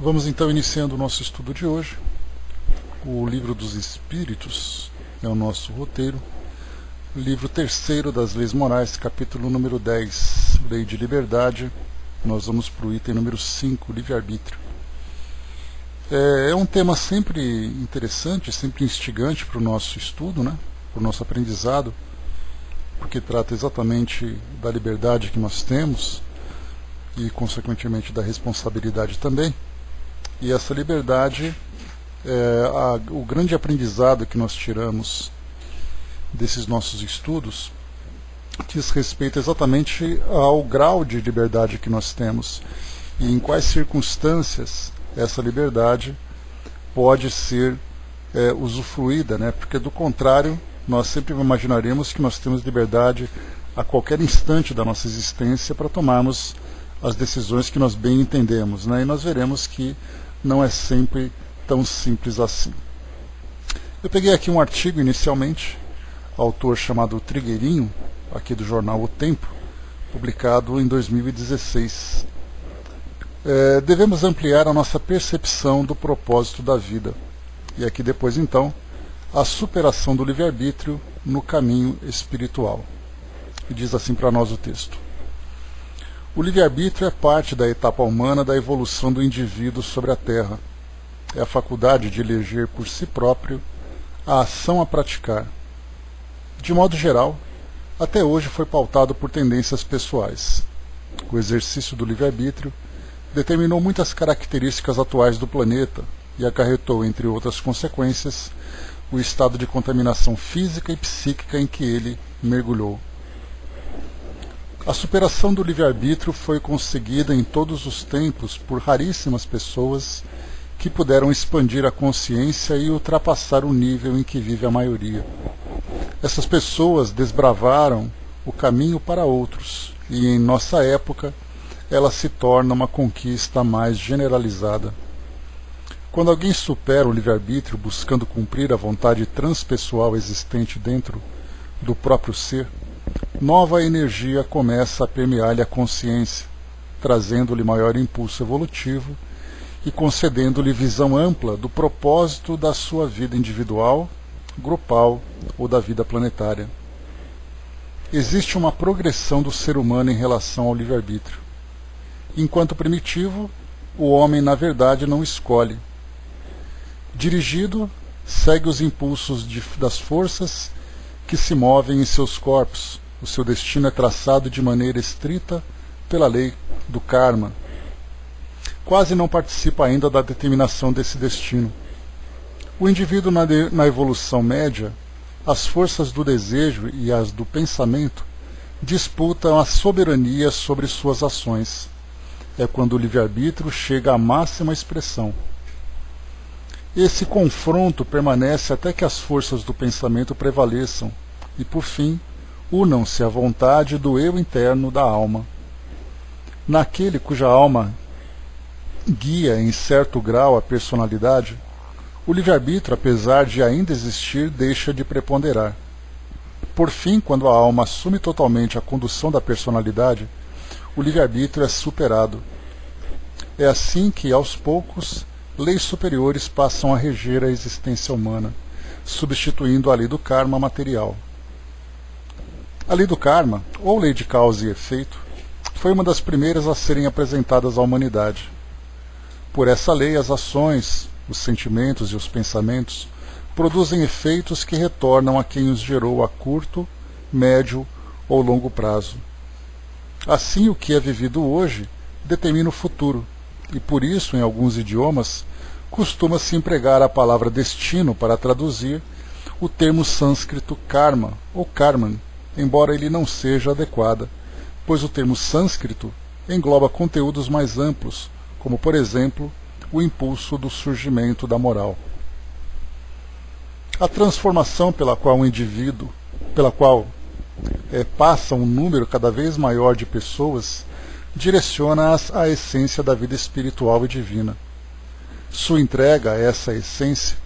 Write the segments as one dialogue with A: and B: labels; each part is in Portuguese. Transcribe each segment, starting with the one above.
A: Vamos então iniciando o nosso estudo de hoje. O Livro dos Espíritos é o nosso roteiro. Livro terceiro das Leis Morais, capítulo número 10, Lei de Liberdade. Nós vamos para o item número 5, Livre-Arbítrio. É um tema sempre interessante, sempre instigante para o nosso estudo, para o nosso aprendizado, porque trata exatamente da liberdade que nós temos e, consequentemente, da responsabilidade também. E essa liberdade, o grande aprendizado que nós tiramos desses nossos estudos diz respeito exatamente ao grau de liberdade que nós temos e em quais circunstâncias essa liberdade pode ser usufruída, porque do contrário nós sempre imaginaremos que nós temos liberdade a qualquer instante da nossa existência para tomarmos as decisões que nós bem entendemos, e nós veremos que não é sempre tão simples assim. Eu peguei aqui um artigo inicialmente, autor chamado Trigueirinho, aqui do jornal O Tempo, publicado em 2016. Devemos ampliar a nossa percepção do propósito da vida. E aqui depois, então, a superação do livre-arbítrio no caminho espiritual. E diz assim para nós o texto. O livre-arbítrio é parte da etapa humana da evolução do indivíduo sobre a Terra. É a faculdade de eleger por si próprio a ação a praticar. De modo geral, até hoje foi pautado por tendências pessoais. O exercício do livre-arbítrio determinou muitas características atuais do planeta e acarretou, entre outras consequências, o estado de contaminação física e psíquica em que ele mergulhou. A superação do livre-arbítrio foi conseguida em todos os tempos por raríssimas pessoas que puderam expandir a consciência e ultrapassar o nível em que vive a maioria. Essas pessoas desbravaram o caminho para outros, e em nossa época ela se torna uma conquista mais generalizada. Quando alguém supera o livre-arbítrio buscando cumprir a vontade transpessoal existente dentro do próprio ser, nova energia começa a permear-lhe a consciência, trazendo-lhe maior impulso evolutivo e concedendo-lhe visão ampla do propósito da sua vida individual, grupal ou da vida planetária. Existe uma progressão do ser humano em relação ao livre-arbítrio. Enquanto primitivo, o homem na verdade não escolhe. Dirigido, segue os impulsos das forças que se movem em seus corpos. O seu destino é traçado de maneira estrita pela lei do karma. Quase não participa ainda da determinação desse destino. O indivíduo na evolução média, as forças do desejo e as do pensamento disputam a soberania sobre suas ações. É quando o livre-arbítrio chega à máxima expressão. Esse confronto permanece até que as forças do pensamento prevaleçam e, por fim, unam-se à vontade do eu interno da alma. Naquele cuja alma guia em certo grau a personalidade, o livre-arbítrio, apesar de ainda existir, deixa de preponderar. Por fim, quando a alma assume totalmente a condução da personalidade, o livre-arbítrio é superado. É assim que, aos poucos, leis superiores passam a reger a existência humana, substituindo a lei do karma material. A lei do karma, ou lei de causa e efeito, foi uma das primeiras a serem apresentadas à humanidade. Por essa lei, as ações, os sentimentos e os pensamentos produzem efeitos que retornam a quem os gerou a curto, médio ou longo prazo. Assim, o que é vivido hoje determina o futuro, e por isso, em alguns idiomas, costuma-se empregar a palavra destino para traduzir o termo sânscrito karma ou karman, embora ele não seja adequado, pois o termo sânscrito engloba conteúdos mais amplos, como, por exemplo, o impulso do surgimento da moral. A transformação pela qual passa um número cada vez maior de pessoas direciona-as à essência da vida espiritual e divina. Sua entrega a essa essência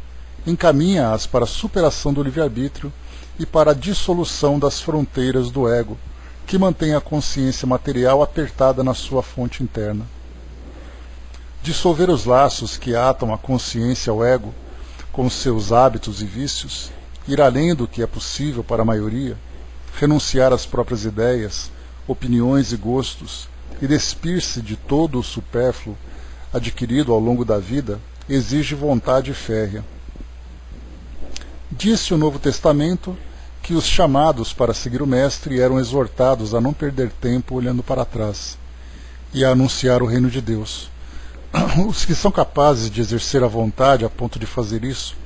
A: encaminha-as para a superação do livre-arbítrio e para a dissolução das fronteiras do ego, que mantém a consciência material apertada na sua fonte interna. dissolver os laços que atam a consciência ao ego com seus hábitos e vícios, ir além do que é possível para a maioria, renunciar às próprias ideias, opiniões e gostos e despir-se de todo o supérfluo adquirido ao longo da vida, exige vontade férrea. Disse o Novo Testamento que os chamados para seguir o Mestre eram exortados a não perder tempo olhando para trás e a anunciar o reino de Deus. Os que são capazes de exercer a vontade a ponto de fazer isso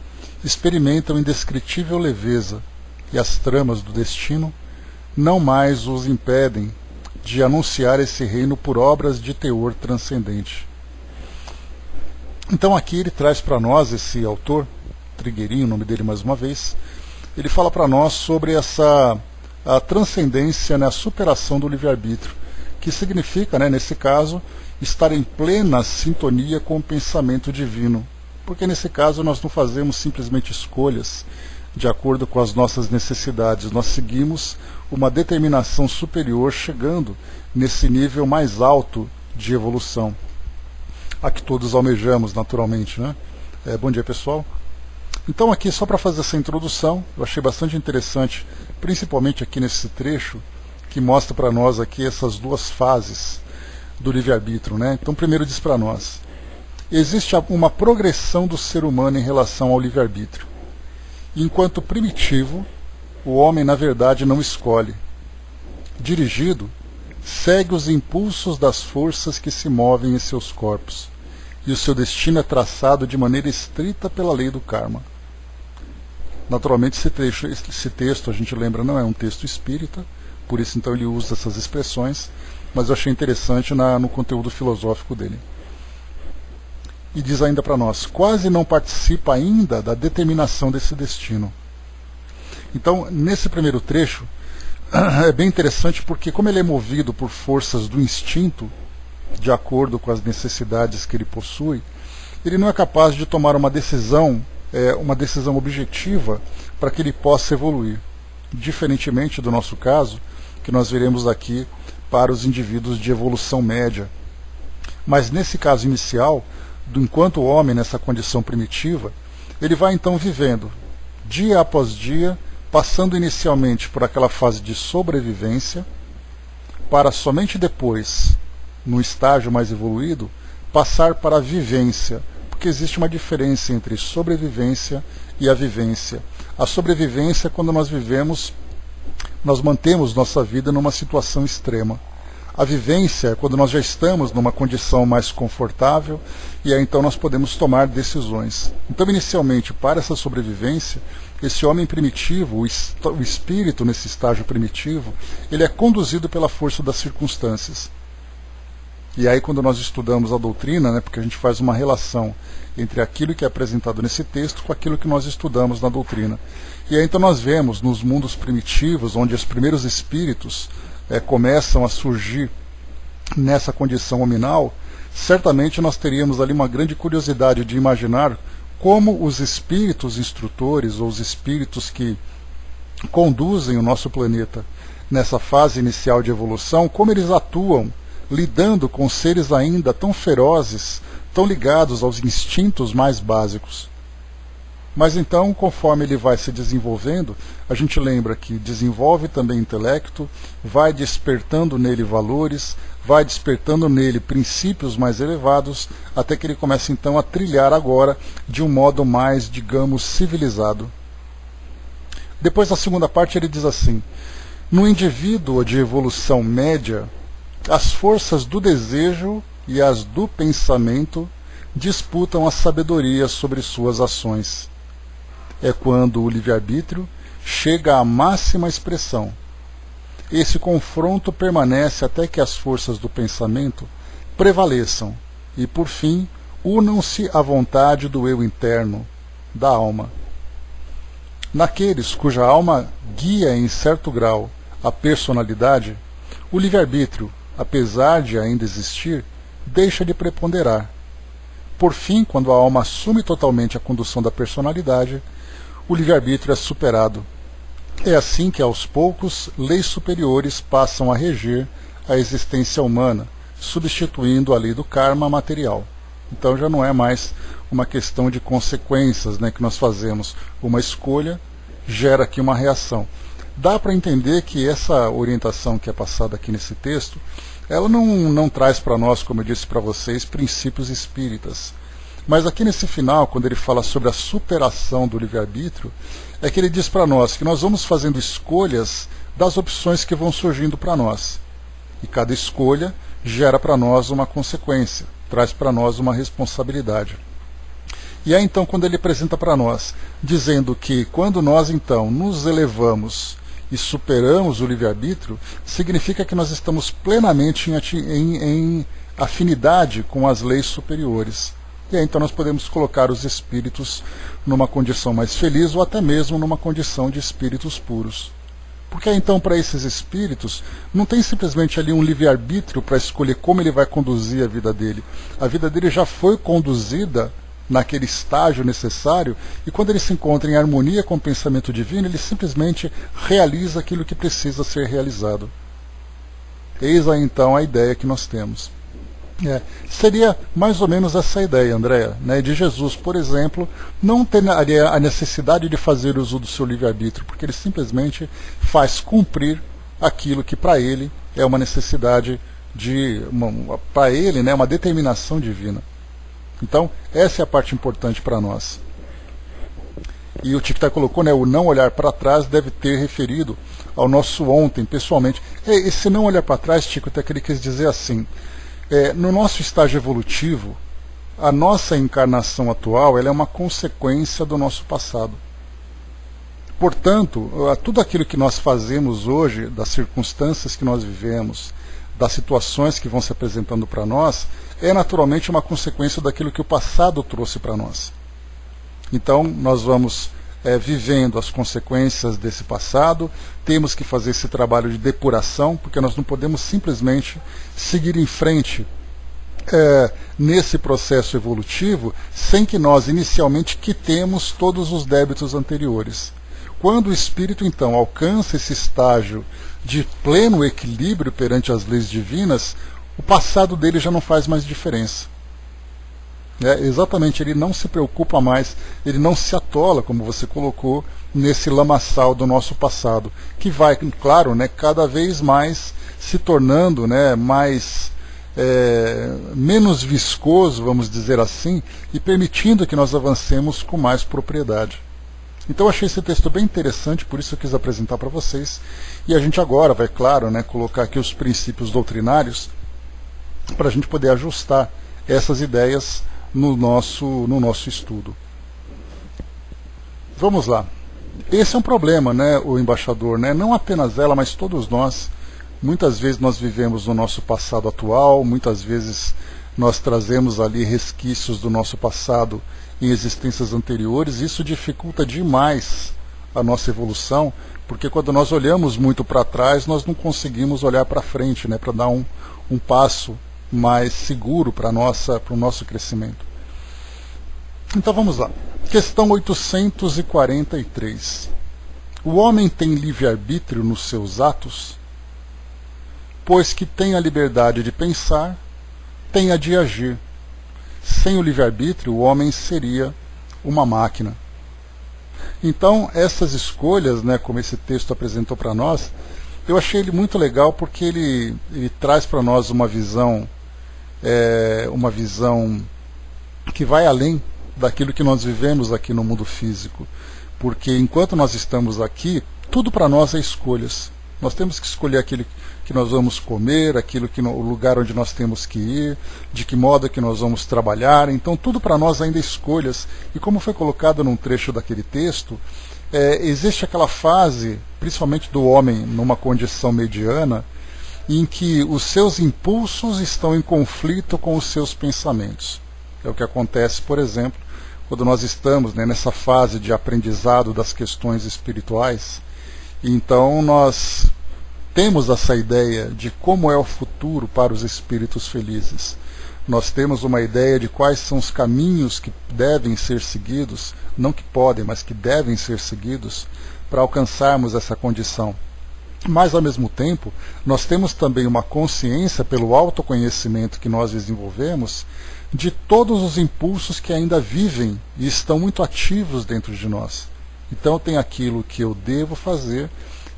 A: experimentam indescritível leveza, e as tramas do destino não mais os impedem de anunciar esse reino por obras de teor transcendente. Então aqui ele traz para nós, esse autor, Trigueirinho, o nome dele mais uma vez, ele fala para nós sobre a transcendência, né, a superação do livre-arbítrio, que significa, né, nesse caso, estar em plena sintonia com o pensamento divino, porque nesse caso nós não fazemos simplesmente escolhas de acordo com as nossas necessidades, nós seguimos uma determinação superior, chegando nesse nível mais alto de evolução, a que todos almejamos naturalmente, né? Bom dia, pessoal. Então aqui, só para fazer essa introdução, eu achei bastante interessante, principalmente aqui nesse trecho, que mostra para nós aqui essas duas fases do livre-arbítrio, né? Então primeiro diz para nós, existe uma progressão do ser humano em relação ao livre-arbítrio. Enquanto primitivo, o homem na verdade não escolhe. Dirigido, segue os impulsos das forças que se movem em seus corpos, e o seu destino é traçado de maneira estrita pela lei do karma. Naturalmente esse texto, a gente lembra, não é um texto espírita, por isso então ele usa essas expressões, mas eu achei interessante no conteúdo filosófico dele. E diz ainda para nós, quase não participa ainda da determinação desse destino. Então, nesse primeiro trecho, é bem interessante porque, como ele é movido por forças do instinto, de acordo com as necessidades que ele possui, ele não é capaz de tomar uma decisão objetiva para que ele possa evoluir. Diferentemente do nosso caso, que nós veremos aqui para os indivíduos de evolução média. Mas nesse caso inicial, enquanto o homem nessa condição primitiva, ele vai então vivendo, dia após dia, passando inicialmente por aquela fase de sobrevivência, para somente depois, no estágio mais evoluído, passar para a vivência, porque existe uma diferença entre sobrevivência e a vivência. A sobrevivência é quando nós mantemos nossa vida numa situação extrema. A vivência é quando nós já estamos numa condição mais confortável e aí então nós podemos tomar decisões. Então, inicialmente, para essa sobrevivência, esse homem primitivo, o espírito nesse estágio primitivo, ele é conduzido pela força das circunstâncias. E aí, quando nós estudamos a doutrina, né, porque a gente faz uma relação entre aquilo que é apresentado nesse texto com aquilo que nós estudamos na doutrina. E aí, então, nós vemos nos mundos primitivos, onde os primeiros espíritos começam a surgir nessa condição hominal, certamente nós teríamos ali uma grande curiosidade de imaginar como os espíritos instrutores, ou os espíritos que conduzem o nosso planeta nessa fase inicial de evolução, como eles atuam lidando com seres ainda tão ferozes, tão ligados aos instintos mais básicos. Mas então, conforme ele vai se desenvolvendo, a gente lembra que desenvolve também intelecto, vai despertando nele valores, vai despertando nele princípios mais elevados, até que ele começa então a trilhar agora de um modo mais, digamos, civilizado. Depois, na segunda parte, ele diz assim, no indivíduo de evolução média, as forças do desejo e as do pensamento disputam a sabedoria sobre suas ações. É quando o livre-arbítrio chega à máxima expressão. Esse confronto permanece até que as forças do pensamento prevaleçam e, por fim, unam-se à vontade do eu interno, da alma. Naqueles cuja alma guia em certo grau a personalidade, o livre-arbítrio, apesar de ainda existir, deixa de preponderar. Por fim, quando a alma assume totalmente a condução da personalidade, o livre-arbítrio é superado. É assim que, aos poucos, leis superiores passam a reger a existência humana, substituindo a lei do karma material. Então já não é mais uma questão de consequências, né, que nós fazemos uma escolha, gera aqui uma reação. Dá para entender que essa orientação que é passada aqui nesse texto, ela não traz para nós, como eu disse para vocês, princípios espíritas. Mas aqui nesse final, quando ele fala sobre a superação do livre-arbítrio, é que ele diz para nós que nós vamos fazendo escolhas das opções que vão surgindo para nós. E cada escolha gera para nós uma consequência, traz para nós uma responsabilidade. E aí então quando ele apresenta para nós, dizendo que quando nós então nos elevamos e superamos o livre-arbítrio, significa que nós estamos plenamente em afinidade com as leis superiores. E aí então nós podemos colocar os espíritos numa condição mais feliz ou até mesmo numa condição de espíritos puros. Porque então para esses espíritos não tem simplesmente ali um livre-arbítrio para escolher como ele vai conduzir a vida dele. A vida dele já foi conduzida naquele estágio necessário, e quando ele se encontra em harmonia com o pensamento divino, ele simplesmente realiza aquilo que precisa ser realizado. Eis aí então a ideia que nós temos. Seria mais ou menos essa ideia, Andréa, né, de Jesus, por exemplo, não teria a necessidade de fazer uso do seu livre-arbítrio, porque ele simplesmente faz cumprir aquilo que para ele é uma necessidade para ele, né, uma determinação divina. Então, essa é a parte importante para nós. E o Tiquitá colocou, né, o não olhar para trás deve ter referido ao nosso ontem, pessoalmente. Esse não olhar para trás, Tiquitá, que ele quis dizer assim, no nosso estágio evolutivo, a nossa encarnação atual ela é uma consequência do nosso passado. Portanto, tudo aquilo que nós fazemos hoje, das circunstâncias que nós vivemos, das situações que vão se apresentando para nós, é naturalmente uma consequência daquilo que o passado trouxe para nós. Então, nós vamos vivendo as consequências desse passado, temos que fazer esse trabalho de depuração, porque nós não podemos simplesmente seguir em frente nesse processo evolutivo sem que nós inicialmente quitemos todos os débitos anteriores. Quando o espírito então alcança esse estágio de pleno equilíbrio perante as leis divinas, o passado dele já não faz mais diferença. Exatamente, ele não se preocupa mais, ele não se atola, como você colocou, nesse lamaçal do nosso passado, que vai, claro, né, cada vez mais se tornando, né, menos viscoso, vamos dizer assim, e permitindo que nós avancemos com mais propriedade. Então eu achei esse texto bem interessante, por isso eu quis apresentar para vocês. E a gente agora vai, claro, né, colocar aqui os princípios doutrinários para a gente poder ajustar essas ideias no nosso estudo. Vamos lá. Esse é um problema, né, o embaixador, né? Não apenas ela, mas todos nós. Muitas vezes nós vivemos no nosso passado atual, muitas vezes nós trazemos ali resquícios do nosso passado em existências anteriores. Isso dificulta demais a nossa evolução, porque quando nós olhamos muito para trás, nós não conseguimos olhar para frente, né, para dar um passo mais seguro para o nosso crescimento. Então vamos lá. Questão 843. O homem tem livre-arbítrio nos seus atos? Pois que tem a liberdade de pensar, tem a de agir. Sem o livre-arbítrio, o homem seria uma máquina. Então, essas escolhas, né, como esse texto apresentou para nós, eu achei ele muito legal porque ele traz para nós uma visão que vai além daquilo que nós vivemos aqui no mundo físico. Porque enquanto nós estamos aqui, tudo para nós é escolhas. Nós temos que escolher aquilo que nós vamos comer, o lugar onde nós temos que ir, de que modo que nós vamos trabalhar. Então tudo para nós ainda é escolhas. E como foi colocado num trecho daquele texto, existe aquela fase, principalmente do homem numa condição mediana, em que os seus impulsos estão em conflito com os seus pensamentos. É o que acontece, por exemplo, quando nós estamos, né, nessa fase de aprendizado das questões espirituais. Então nós temos essa ideia de como é o futuro para os espíritos felizes. Nós temos uma ideia de quais são os caminhos que devem ser seguidos, não que podem, mas que devem ser seguidos para alcançarmos essa condição. Mas, ao mesmo tempo, nós temos também uma consciência, pelo autoconhecimento que nós desenvolvemos, de todos os impulsos que ainda vivem e estão muito ativos dentro de nós. Então tem aquilo que eu devo fazer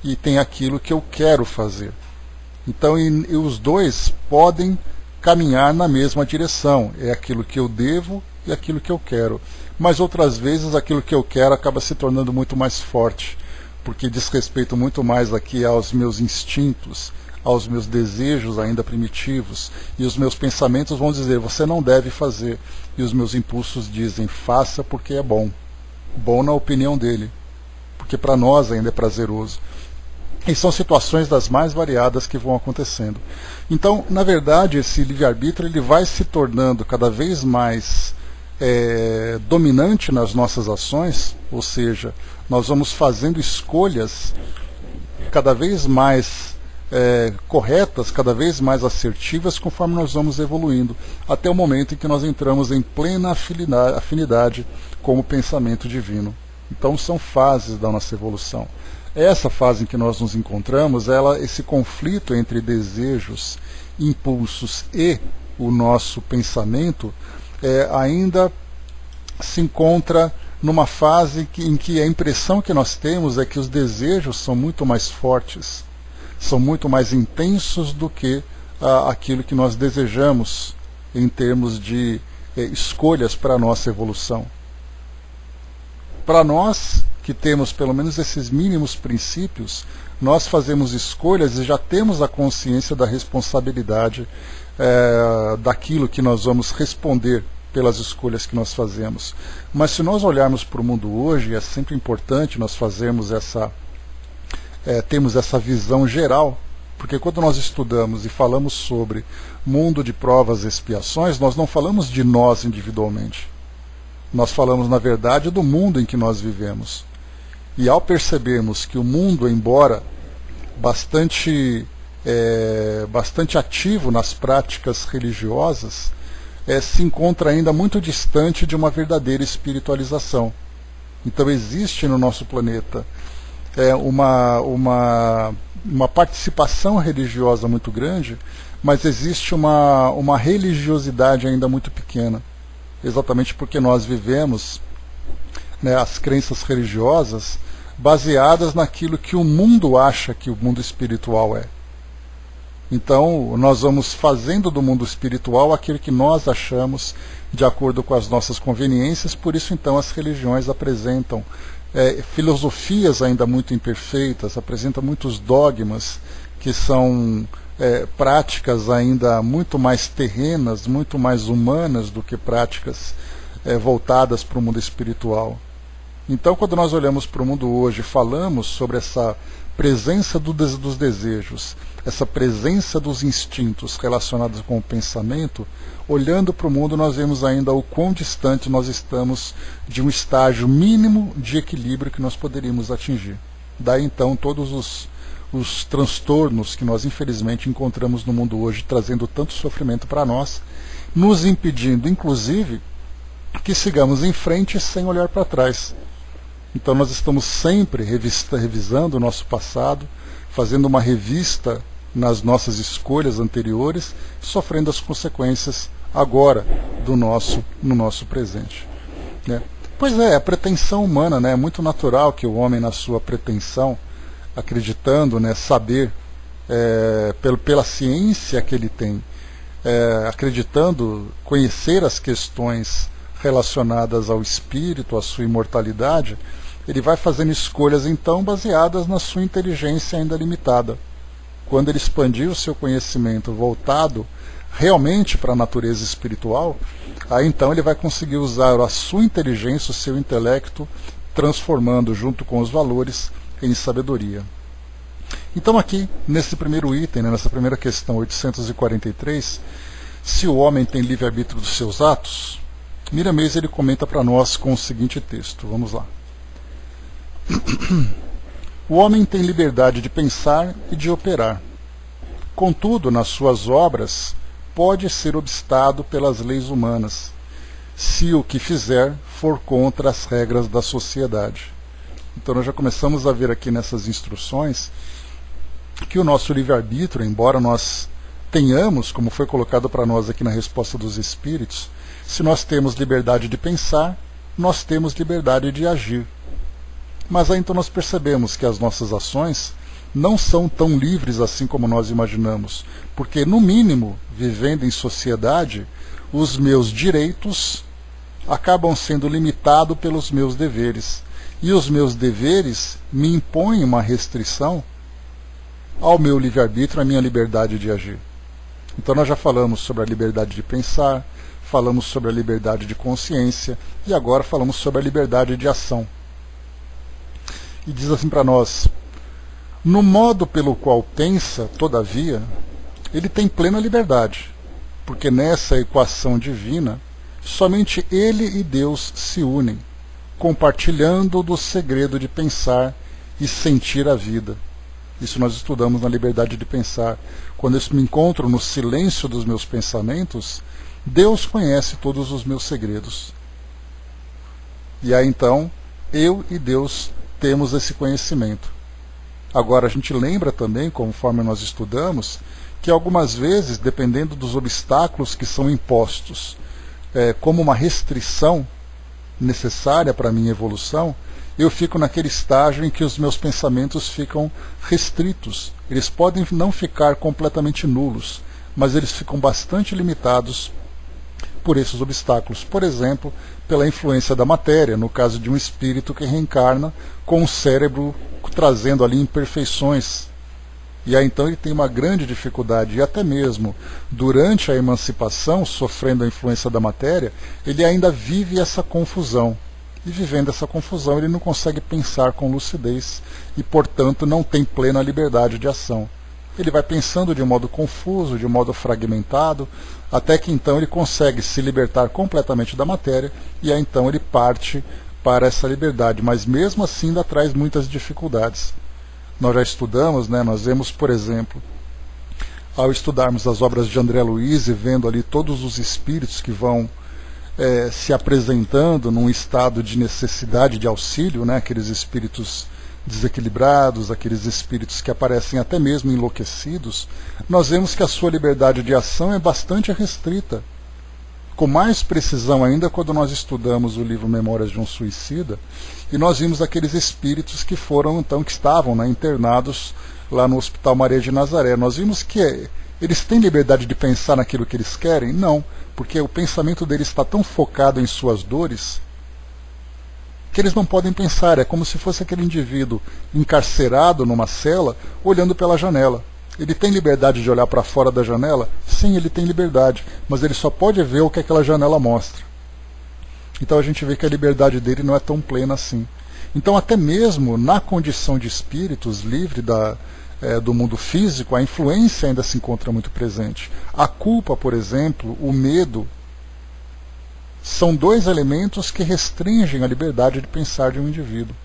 A: e tem aquilo que eu quero fazer. Então e os dois podem caminhar na mesma direção. É aquilo que eu devo e aquilo que eu quero. Mas outras vezes aquilo que eu quero acaba se tornando muito mais forte, porque diz respeito muito mais aqui aos meus instintos, aos meus desejos ainda primitivos, e os meus pensamentos vão dizer, você não deve fazer, e os meus impulsos dizem, faça porque é bom. Bom na opinião dele, porque para nós ainda é prazeroso. E são situações das mais variadas que vão acontecendo. Então, na verdade, esse livre-arbítrio ele vai se tornando cada vez mais dominante nas nossas ações, ou seja, nós vamos fazendo escolhas cada vez mais corretas, cada vez mais assertivas, conforme nós vamos evoluindo, até o momento em que nós entramos em plena afinidade com o pensamento divino. Então são fases da nossa evolução. Essa fase em que nós nos encontramos, esse conflito entre desejos, impulsos e o nosso pensamento, ainda se encontra numa fase em que a impressão que nós temos é que os desejos são muito mais fortes, são muito mais intensos do que aquilo que nós desejamos em termos de escolhas para a nossa evolução. Para nós, que temos pelo menos esses mínimos princípios, nós fazemos escolhas e já temos a consciência da responsabilidade daquilo que nós vamos responder pelas escolhas que nós fazemos. Mas se nós olharmos para o mundo hoje, é sempre importante nós fazermos termos essa visão geral, porque quando nós estudamos e falamos sobre mundo de provas e expiações, nós não falamos de nós individualmente. Nós falamos, na verdade, do mundo em que nós vivemos. E ao percebermos que o mundo, embora bastante ativo nas práticas religiosas, se encontra ainda muito distante de uma verdadeira espiritualização. Então existe no nosso planeta uma participação religiosa muito grande, mas existe uma religiosidade ainda muito pequena, exatamente porque nós vivemos as crenças religiosas baseadas naquilo que o mundo acha que o mundo espiritual é. Então, nós vamos fazendo do mundo espiritual aquilo que nós achamos de acordo com as nossas conveniências, por isso então as religiões apresentam filosofias ainda muito imperfeitas, apresentam muitos dogmas que são práticas ainda muito mais terrenas, muito mais humanas do que práticas voltadas para o mundo espiritual. Então, quando nós olhamos para o mundo hoje e falamos sobre essa presença dos desejos, essa presença dos instintos relacionados com o pensamento, olhando para o mundo nós vemos ainda o quão distante nós estamos de um estágio mínimo de equilíbrio que nós poderíamos atingir. Daí então todos os transtornos que nós infelizmente encontramos no mundo hoje, trazendo tanto sofrimento para nós, nos impedindo inclusive que sigamos em frente sem olhar para trás. Então nós estamos sempre revisando o nosso passado, fazendo uma revista nas nossas escolhas anteriores, sofrendo as consequências agora no nosso presente. Pois é, a pretensão humana, é muito natural que o homem, na sua pretensão, acreditando, saber, pela ciência que ele tem, acreditando conhecer as questões relacionadas ao espírito, à sua imortalidade, ele vai fazendo escolhas então baseadas na sua inteligência ainda limitada. Quando ele expandir o seu conhecimento voltado realmente para a natureza espiritual, aí então ele vai conseguir usar a sua inteligência, o seu intelecto, transformando junto com os valores em sabedoria. Então aqui, nesse primeiro item, nessa primeira questão 843, se o homem tem livre-arbítrio dos seus atos, Miramês ele comenta para nós com o seguinte texto, vamos lá. O homem tem liberdade de pensar e de operar. Contudo, nas suas obras, pode ser obstado pelas leis humanas, se o que fizer for contra as regras da sociedade. Então nós já começamos a ver aqui nessas instruções que o nosso livre-arbítrio, embora nós tenhamos, como foi colocado para nós aqui na resposta dos Espíritos, Se nós temos liberdade de pensar, nós temos liberdade de agir. Mas aí então nós percebemos que as nossas ações não são tão livres assim como nós imaginamos, porque, no mínimo, vivendo em sociedade, os meus direitos acabam sendo limitados pelos meus deveres. E os meus deveres me impõem uma restrição ao meu livre-arbítrio, à minha liberdade de agir. Então nós já falamos sobre a liberdade de pensar, falamos sobre a liberdade de consciência e agora falamos sobre a liberdade de ação. E diz assim para nós: no modo pelo qual pensa, todavia, ele tem plena liberdade, porque nessa equação divina, somente ele e Deus se unem, compartilhando do segredo de pensar e sentir a vida. Isso nós estudamos na liberdade de pensar. Quando eu me encontro no silêncio dos meus pensamentos, Deus conhece todos os meus segredos. E aí então, eu e Deus temos esse conhecimento. Agora a gente lembra também, conforme nós estudamos, que algumas vezes, dependendo dos obstáculos que são impostos, como uma restrição necessária para a minha evolução, eu fico naquele estágio em que os meus pensamentos ficam restritos. Eles podem não ficar completamente nulos, mas eles ficam bastante limitados por esses obstáculos. Por exemplo, pela influência da matéria, no caso de um espírito que reencarna com o cérebro trazendo ali imperfeições. E aí então ele tem uma grande dificuldade, e até mesmo durante a emancipação, sofrendo a influência da matéria, ele ainda vive essa confusão. E vivendo essa confusão, ele não consegue pensar com lucidez e, portanto, não tem plena liberdade de ação. Ele vai pensando de um modo confuso, de um modo fragmentado, até que então ele consegue se libertar completamente da matéria, e aí então ele parte para essa liberdade, mas mesmo assim ainda traz muitas dificuldades. Nós já estudamos, nós vemos, por exemplo, ao estudarmos as obras de André Luiz e vendo ali todos os espíritos que vão se apresentando num estado de necessidade de auxílio, aqueles espíritos desequilibrados, aqueles espíritos que aparecem até mesmo enlouquecidos, nós vemos que a sua liberdade de ação é bastante restrita. Com mais precisão ainda quando nós estudamos o livro Memórias de um Suicida, e nós vimos aqueles espíritos que foram então, que estavam internados lá no Hospital Maria de Nazaré. Nós vimos que eles têm liberdade de pensar naquilo que eles querem? Não, porque o pensamento deles está tão focado em suas dores que eles não podem pensar. É como se fosse aquele indivíduo encarcerado numa cela, olhando pela janela. Ele tem liberdade de olhar para fora da janela? Sim, ele tem liberdade, mas ele só pode ver o que aquela janela mostra. Então a gente vê que a liberdade dele não é tão plena assim. Então até mesmo na condição de espíritos livre do mundo físico, a influência ainda se encontra muito presente. A culpa, por exemplo, o medo, são dois elementos que restringem a liberdade de pensar de um indivíduo.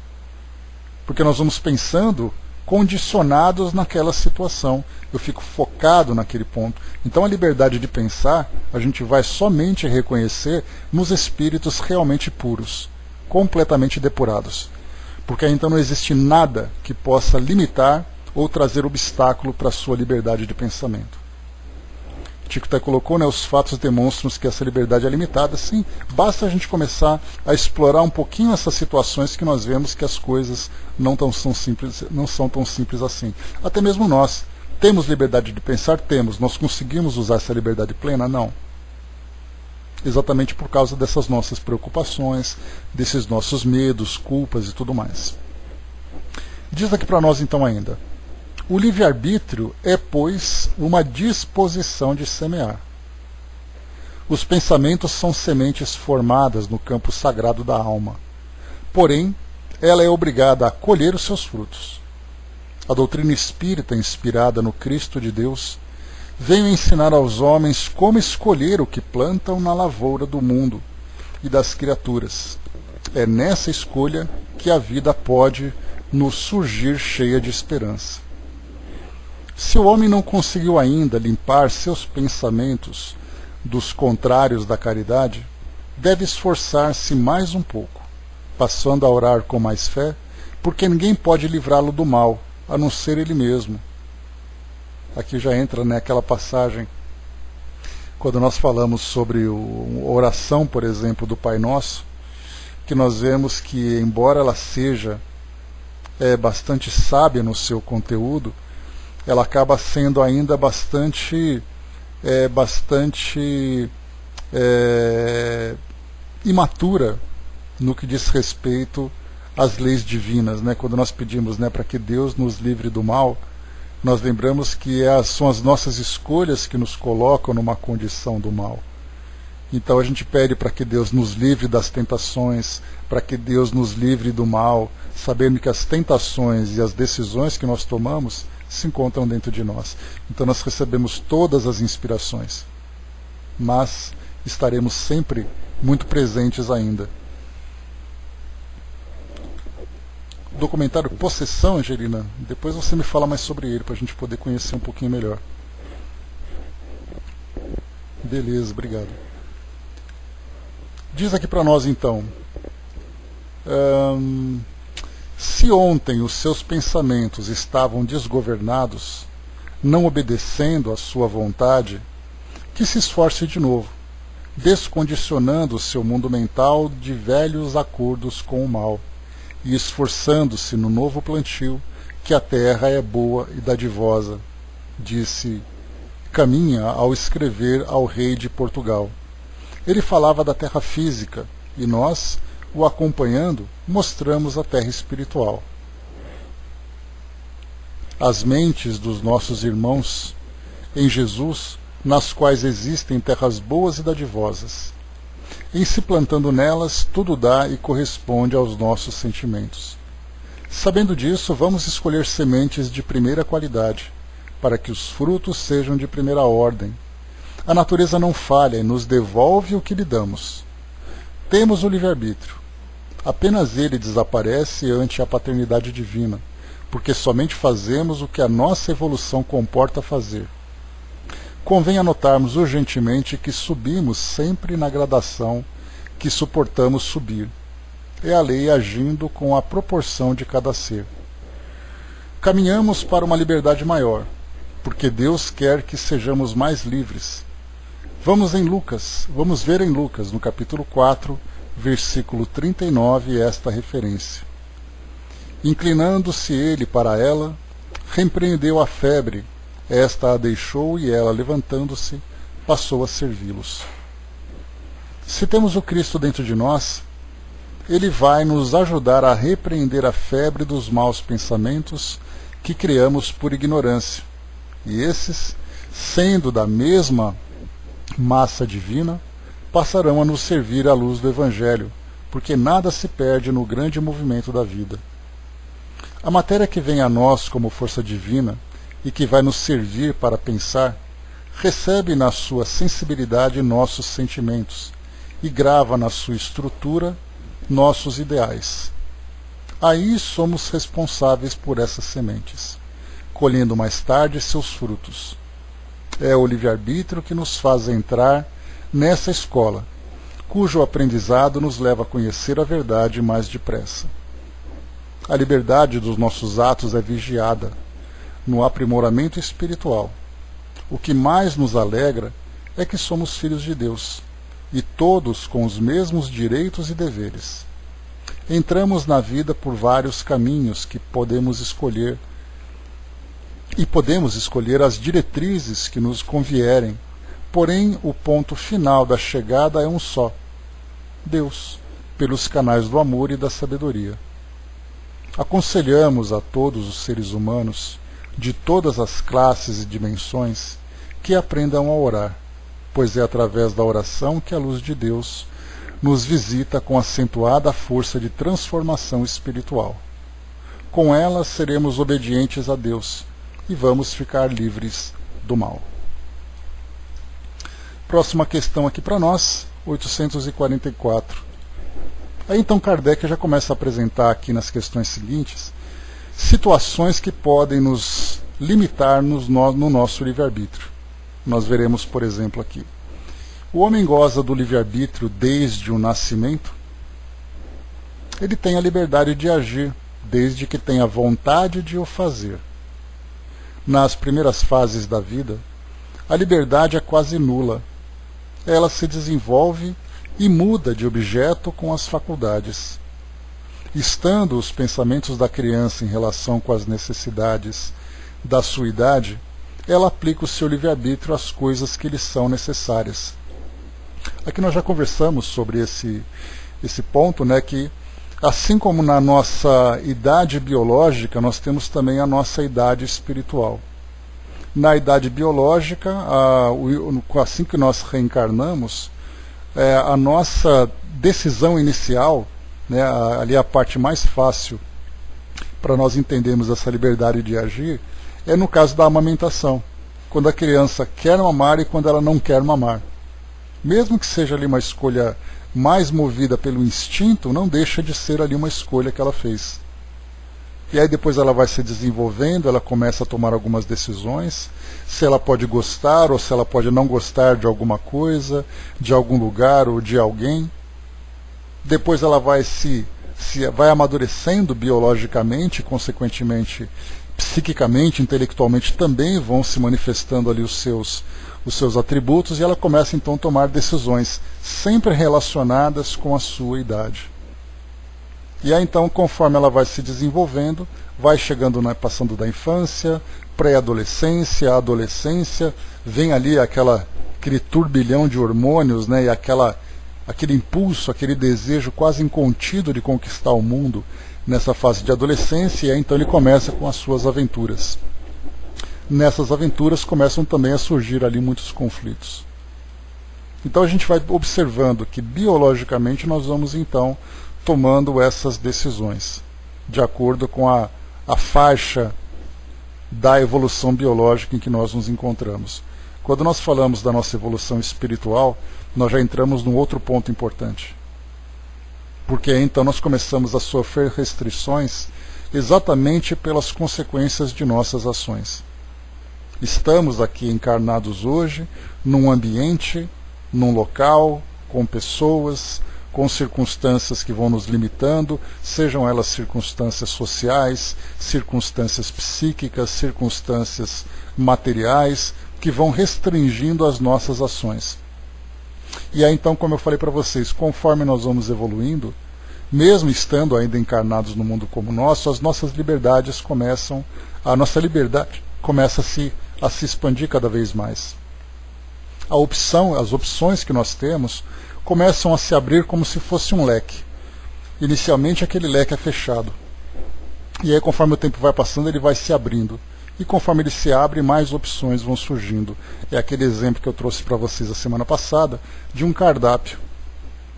A: Porque nós vamos pensando condicionados naquela situação. Eu fico focado naquele ponto. Então a liberdade de pensar, a gente vai somente reconhecer nos espíritos realmente puros, completamente depurados. Porque aí então não existe nada que possa limitar ou trazer obstáculo para a sua liberdade de pensamento. Chico até colocou, os fatos demonstram que essa liberdade é limitada. Sim, basta a gente começar a explorar um pouquinho essas situações que nós vemos que as coisas não são tão simples assim. Até mesmo nós temos liberdade de pensar? Temos. Nós conseguimos usar essa liberdade plena? Não. Exatamente por causa dessas nossas preocupações, desses nossos medos, culpas e tudo mais. Diz aqui para nós então ainda: o livre-arbítrio é, pois, uma disposição de semear. Os pensamentos são sementes formadas no campo sagrado da alma. Porém, ela é obrigada a colher os seus frutos. A doutrina espírita, inspirada no Cristo de Deus, veio ensinar aos homens como escolher o que plantam na lavoura do mundo e das criaturas. É nessa escolha que a vida pode nos surgir cheia de esperança. Se o homem não conseguiu ainda limpar seus pensamentos dos contrários da caridade, deve esforçar-se mais um pouco, passando a orar com mais fé, porque ninguém pode livrá-lo do mal, a não ser ele mesmo. Aqui já entra aquela passagem quando nós falamos sobre a oração, por exemplo, do Pai Nosso, que nós vemos que, embora ela seja bastante sábia no seu conteúdo, ela acaba sendo ainda bastante imatura no que diz respeito às leis divinas, né? Quando nós pedimos, né, para que Deus nos livre do mal, nós lembramos que são as nossas escolhas que nos colocam numa condição do mal. Então a gente pede para que Deus nos livre das tentações, para que Deus nos livre do mal, sabendo que as tentações e as decisões que nós tomamos se encontram dentro de nós. Então nós recebemos todas as inspirações, mas estaremos sempre muito presentes ainda. Documentário Possessão, Angelina, depois você me fala mais sobre ele, para a gente poder conhecer um pouquinho melhor. Beleza, obrigado. Diz aqui para nós então, se ontem os seus pensamentos estavam desgovernados, não obedecendo à sua vontade, que se esforce de novo, descondicionando o seu mundo mental de velhos acordos com o mal, e esforçando-se no novo plantio, que a terra é boa e dadivosa, disse Caminha ao escrever ao rei de Portugal. Ele falava da terra física, e nós, o acompanhando, mostramos a terra espiritual. As mentes dos nossos irmãos em Jesus, nas quais existem terras boas e dadivosas. Em se plantando nelas, tudo dá e corresponde aos nossos sentimentos. Sabendo disso, vamos escolher sementes de primeira qualidade, para que os frutos sejam de primeira ordem. A natureza não falha e nos devolve o que lhe damos. Temos o livre-arbítrio. Apenas ele desaparece ante a paternidade divina, porque somente fazemos o que a nossa evolução comporta fazer. Convém anotarmos urgentemente que subimos sempre na gradação que suportamos subir. É a lei agindo com a proporção de cada ser. Caminhamos para uma liberdade maior, porque Deus quer que sejamos mais livres. Vamos ver em Lucas, no capítulo 4, versículo 39, esta referência. Inclinando-se ele para ela, repreendeu a febre. Esta a deixou e ela, levantando-se, passou a servi-los. Se temos o Cristo dentro de nós, ele vai nos ajudar a repreender a febre dos maus pensamentos que criamos por ignorância. E esses, sendo da mesma massa divina, passarão a nos servir à luz do Evangelho, porque nada se perde no grande movimento da vida. A matéria que vem a nós como força divina e que vai nos servir para pensar, recebe na sua sensibilidade nossos sentimentos e grava na sua estrutura nossos ideais. Aí somos responsáveis por essas sementes, colhendo mais tarde seus frutos. É o livre-arbítrio que nos faz entrar nessa escola, cujo aprendizado nos leva a conhecer a verdade mais depressa. A liberdade dos nossos atos é vigiada no aprimoramento espiritual. O que mais nos alegra é que somos filhos de Deus, e todos com os mesmos direitos e deveres. Entramos na vida por vários caminhos que podemos escolher, e podemos escolher as diretrizes que nos convierem, porém o ponto final da chegada é um só: Deus, pelos canais do amor e da sabedoria. Aconselhamos a todos os seres humanos, de todas as classes e dimensões, que aprendam a orar, pois é através da oração que a luz de Deus nos visita com acentuada força de transformação espiritual. Com ela seremos obedientes a Deus e vamos ficar livres do mal. Próxima questão aqui para nós, 844. Aí então Kardec já começa a apresentar aqui nas questões seguintes situações que podem nos limitar no nosso livre-arbítrio. Nós veremos, por exemplo, aqui. O homem goza do livre-arbítrio desde o nascimento? Ele tem a liberdade de agir, desde que tenha vontade de o fazer. Nas primeiras fases da vida, a liberdade é quase nula, ela se desenvolve e muda de objeto com as faculdades. Estando os pensamentos da criança em relação com as necessidades da sua idade, ela aplica o seu livre-arbítrio às coisas que lhe são necessárias. Aqui nós já conversamos sobre esse ponto, né, que assim como na nossa idade biológica, nós temos também a nossa idade espiritual. Na idade biológica, assim que nós reencarnamos, a nossa decisão inicial, né, ali a parte mais fácil para nós entendermos essa liberdade de agir, é no caso da amamentação, quando a criança quer mamar e quando ela não quer mamar. Mesmo que seja ali uma escolha mais movida pelo instinto, não deixa de ser ali uma escolha que ela fez. E aí depois ela vai se desenvolvendo, ela começa a tomar algumas decisões, se ela pode gostar ou se ela pode não gostar de alguma coisa, de algum lugar ou de alguém. Depois ela vai vai amadurecendo biologicamente, consequentemente, psiquicamente, intelectualmente também vão se manifestando ali os seus atributos, e ela começa então a tomar decisões sempre relacionadas com a sua idade. E aí então, conforme ela vai se desenvolvendo, vai chegando, né, passando da infância, pré-adolescência, adolescência, vem ali aquele turbilhão de hormônios, né, e aquele impulso, aquele desejo quase incontido de conquistar o mundo nessa fase de adolescência, e aí então ele começa com as suas aventuras. Nessas aventuras começam também a surgir ali muitos conflitos. Então a gente vai observando que biologicamente nós vamos então tomando essas decisões, de acordo com a faixa da evolução biológica em que nós nos encontramos. Quando nós falamos da nossa evolução espiritual, nós já entramos num outro ponto importante. Porque aí, então nós começamos a sofrer restrições exatamente pelas consequências de nossas ações. Estamos aqui encarnados hoje num ambiente, num local, com pessoas, com circunstâncias que vão nos limitando, sejam elas circunstâncias sociais, circunstâncias psíquicas, circunstâncias materiais, que vão restringindo as nossas ações. E aí então, como eu falei para vocês, conforme nós vamos evoluindo, mesmo estando ainda encarnados no mundo como o nosso, as nossas liberdades a nossa liberdade começa a se expandir cada vez mais. As opções que nós temos começam a se abrir como se fosse um leque. Inicialmente aquele leque é fechado. E aí, conforme o tempo vai passando, ele vai se abrindo. E conforme ele se abre, mais opções vão surgindo. É aquele exemplo que eu trouxe para vocês a semana passada, de um cardápio.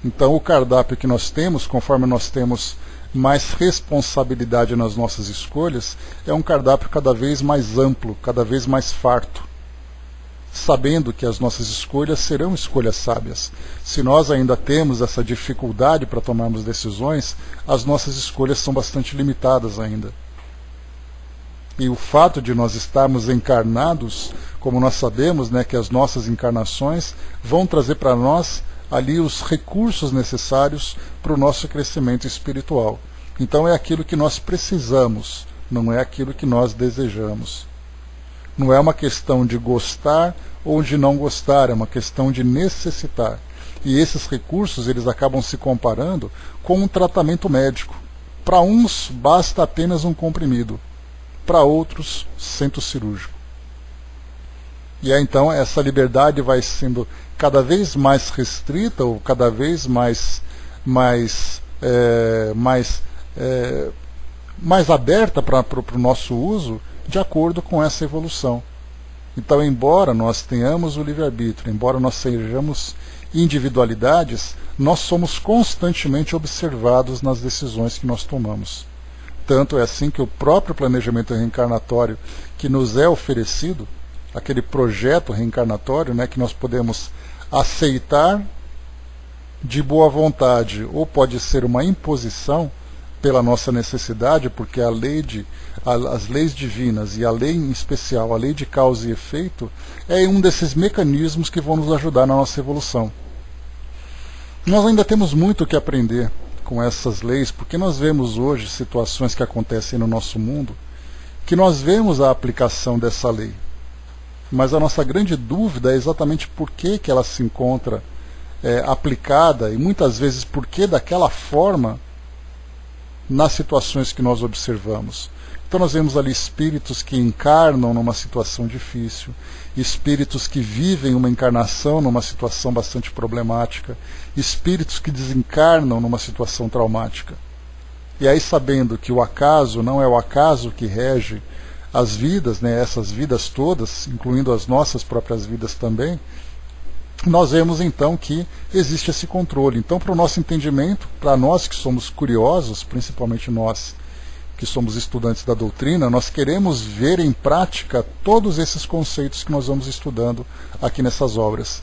A: Então o cardápio que nós temos, conforme nós temos mais responsabilidade nas nossas escolhas, é um cardápio cada vez mais amplo, cada vez mais farto, sabendo que as nossas escolhas serão escolhas sábias. Se nós ainda temos essa dificuldade para tomarmos decisões, as nossas escolhas são bastante limitadas ainda. E o fato de nós estarmos encarnados, como nós sabemos, né, que as nossas encarnações vão trazer para nós ali os recursos necessários para o nosso crescimento espiritual. Então é aquilo que nós precisamos, não é aquilo que nós desejamos. Não é uma questão de gostar ou de não gostar, é uma questão de necessitar. E esses recursos eles acabam se comparando com um tratamento médico. Para uns basta apenas um comprimido, para outros centro cirúrgico. E aí então essa liberdade vai sendo cada vez mais restrita ou cada vez mais aberta para o nosso uso, de acordo com essa evolução. Então, embora nós tenhamos o livre-arbítrio, embora nós sejamos individualidades, nós somos constantemente observados nas decisões que nós tomamos. Tanto é assim que o próprio planejamento reencarnatório que nos é oferecido, aquele projeto reencarnatório, né, que nós podemos aceitar de boa vontade, ou pode ser uma imposição pela nossa necessidade, porque as leis divinas e a lei em especial, a lei de causa e efeito, é um desses mecanismos que vão nos ajudar na nossa evolução. Nós ainda temos muito o que aprender com essas leis, porque nós vemos hoje situações que acontecem no nosso mundo, que nós vemos a aplicação dessa lei. Mas a nossa grande dúvida é exatamente por que ela se encontra aplicada, e muitas vezes por que daquela forma, nas situações que nós observamos. Então nós vemos ali espíritos que encarnam numa situação difícil, espíritos que vivem uma encarnação numa situação bastante problemática, espíritos que desencarnam numa situação traumática. E aí, sabendo que o acaso não é o acaso que rege as vidas, né, essas vidas todas, incluindo as nossas próprias vidas também, nós vemos então que existe esse controle. Então, para o nosso entendimento, para nós que somos curiosos, principalmente nós que somos estudantes da doutrina, nós queremos ver em prática todos esses conceitos que nós vamos estudando aqui nessas obras.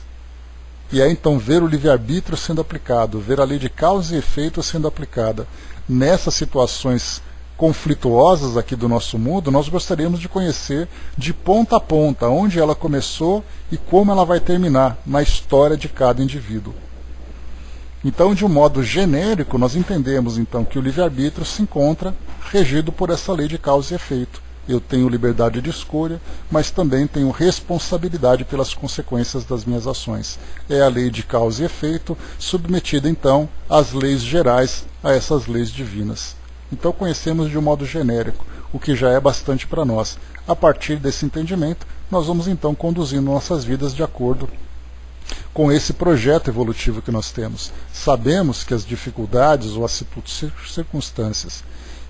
A: E aí então ver o livre-arbítrio sendo aplicado, ver a lei de causa e efeito sendo aplicada nessas situações conflituosas aqui do nosso mundo, nós gostaríamos de conhecer de ponta a ponta onde ela começou e como ela vai terminar na história de cada indivíduo. Então, de um modo genérico, nós entendemos então que o livre-arbítrio se encontra regido por essa lei de causa e efeito. Eu tenho liberdade de escolha, mas também tenho responsabilidade pelas consequências das minhas ações. É a lei de causa e efeito, submetida então às leis gerais, a essas leis divinas. Então conhecemos de um modo genérico, o que já é bastante para nós. A partir desse entendimento, nós vamos então conduzindo nossas vidas de acordo com esse projeto evolutivo que nós temos. Sabemos que as dificuldades ou as circunstâncias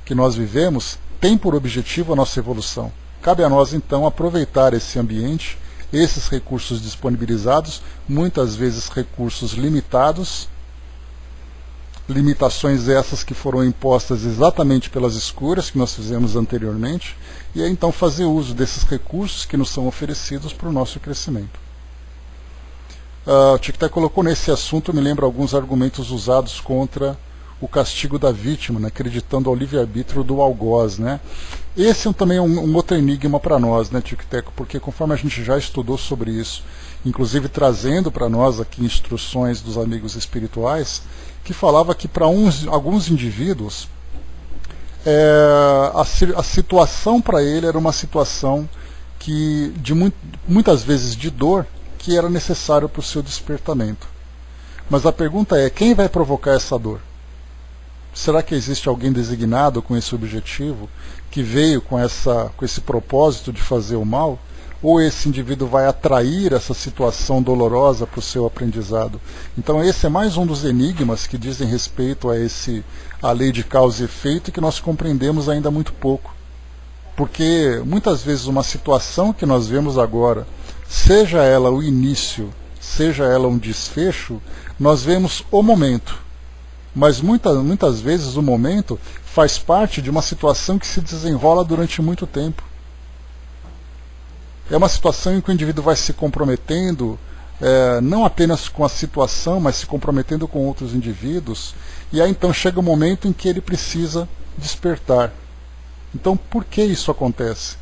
A: que nós vivemos têm por objetivo a nossa evolução. Cabe a nós então aproveitar esse ambiente, esses recursos disponibilizados, muitas vezes recursos limitados, limitações essas que foram impostas exatamente pelas escolhas que nós fizemos anteriormente, e aí então fazer uso desses recursos que nos são oferecidos para o nosso crescimento. O Tic-Tac colocou nesse assunto, me lembra alguns argumentos usados contra o castigo da vítima, né, acreditando ao livre-arbítrio do algoz. Né? Esse também é um outro enigma para nós, né, Tic-Tac, porque conforme a gente já estudou sobre isso, inclusive trazendo para nós aqui instruções dos amigos espirituais, que falava que para alguns indivíduos a situação para ele era uma situação que muitas vezes de dor, que era necessário para o seu despertamento. Mas a pergunta é, quem vai provocar essa dor? Será que existe alguém designado com esse objetivo, que veio com esse propósito de fazer o mal? Ou esse indivíduo vai atrair essa situação dolorosa para o seu aprendizado? Então esse é mais um dos enigmas que dizem respeito a lei de causa e efeito, e que nós compreendemos ainda muito pouco. Porque muitas vezes uma situação que nós vemos agora, seja ela o início, seja ela um desfecho, nós vemos o momento. Mas muitas vezes o momento faz parte de uma situação que se desenrola durante muito tempo. É uma situação em que o indivíduo vai se comprometendo, não apenas com a situação, mas se comprometendo com outros indivíduos, e aí então chega o momento em que ele precisa despertar. Então por que isso acontece?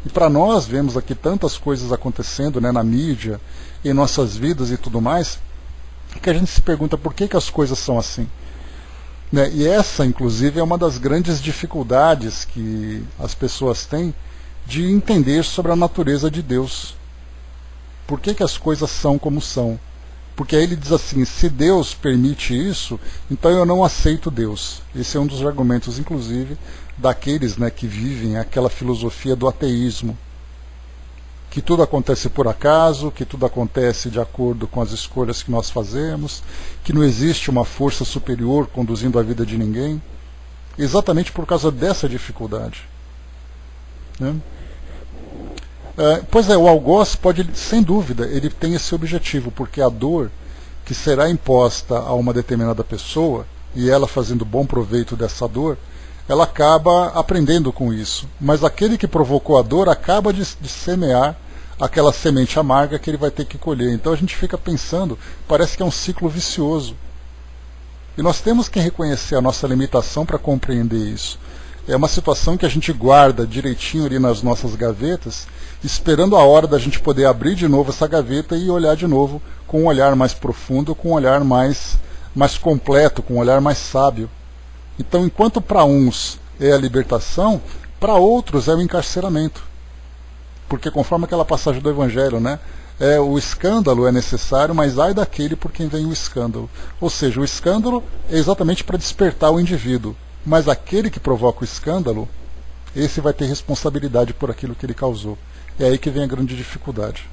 A: E para nós vemos aqui tantas coisas acontecendo, né, na mídia, em nossas vidas e tudo mais, que a gente se pergunta por que as coisas são assim. Né? E essa, inclusive, é uma das grandes dificuldades que as pessoas têm de entender sobre a natureza de Deus. Por que as coisas são como são? Porque aí ele diz assim, se Deus permite isso, então eu não aceito Deus. Esse é um dos argumentos, inclusive, daqueles, né, que vivem aquela filosofia do ateísmo. Que tudo acontece por acaso, que tudo acontece de acordo com as escolhas que nós fazemos, que não existe uma força superior conduzindo a vida de ninguém, exatamente por causa dessa dificuldade. Né? Pois é, o algoz pode, sem dúvida, ele tem esse objetivo, porque a dor que será imposta a uma determinada pessoa, e ela fazendo bom proveito dessa dor, ela acaba aprendendo com isso. Mas aquele que provocou a dor acaba de semear aquela semente amarga que ele vai ter que colher. Então a gente fica pensando, parece que é um ciclo vicioso. E nós temos que reconhecer a nossa limitação para compreender isso. É uma situação que a gente guarda direitinho ali nas nossas gavetas, esperando a hora da gente poder abrir de novo essa gaveta e olhar de novo com um olhar mais profundo, com um olhar mais completo, com um olhar mais sábio. Então, enquanto para uns é a libertação, para outros é o encarceramento. Porque conforme aquela passagem do Evangelho, né, O escândalo é necessário, mas ai daquele por quem vem o escândalo. Ou seja, o escândalo é exatamente para despertar o indivíduo, mas aquele que provoca o escândalo, esse vai ter responsabilidade por aquilo que ele causou. É aí que vem a grande dificuldade.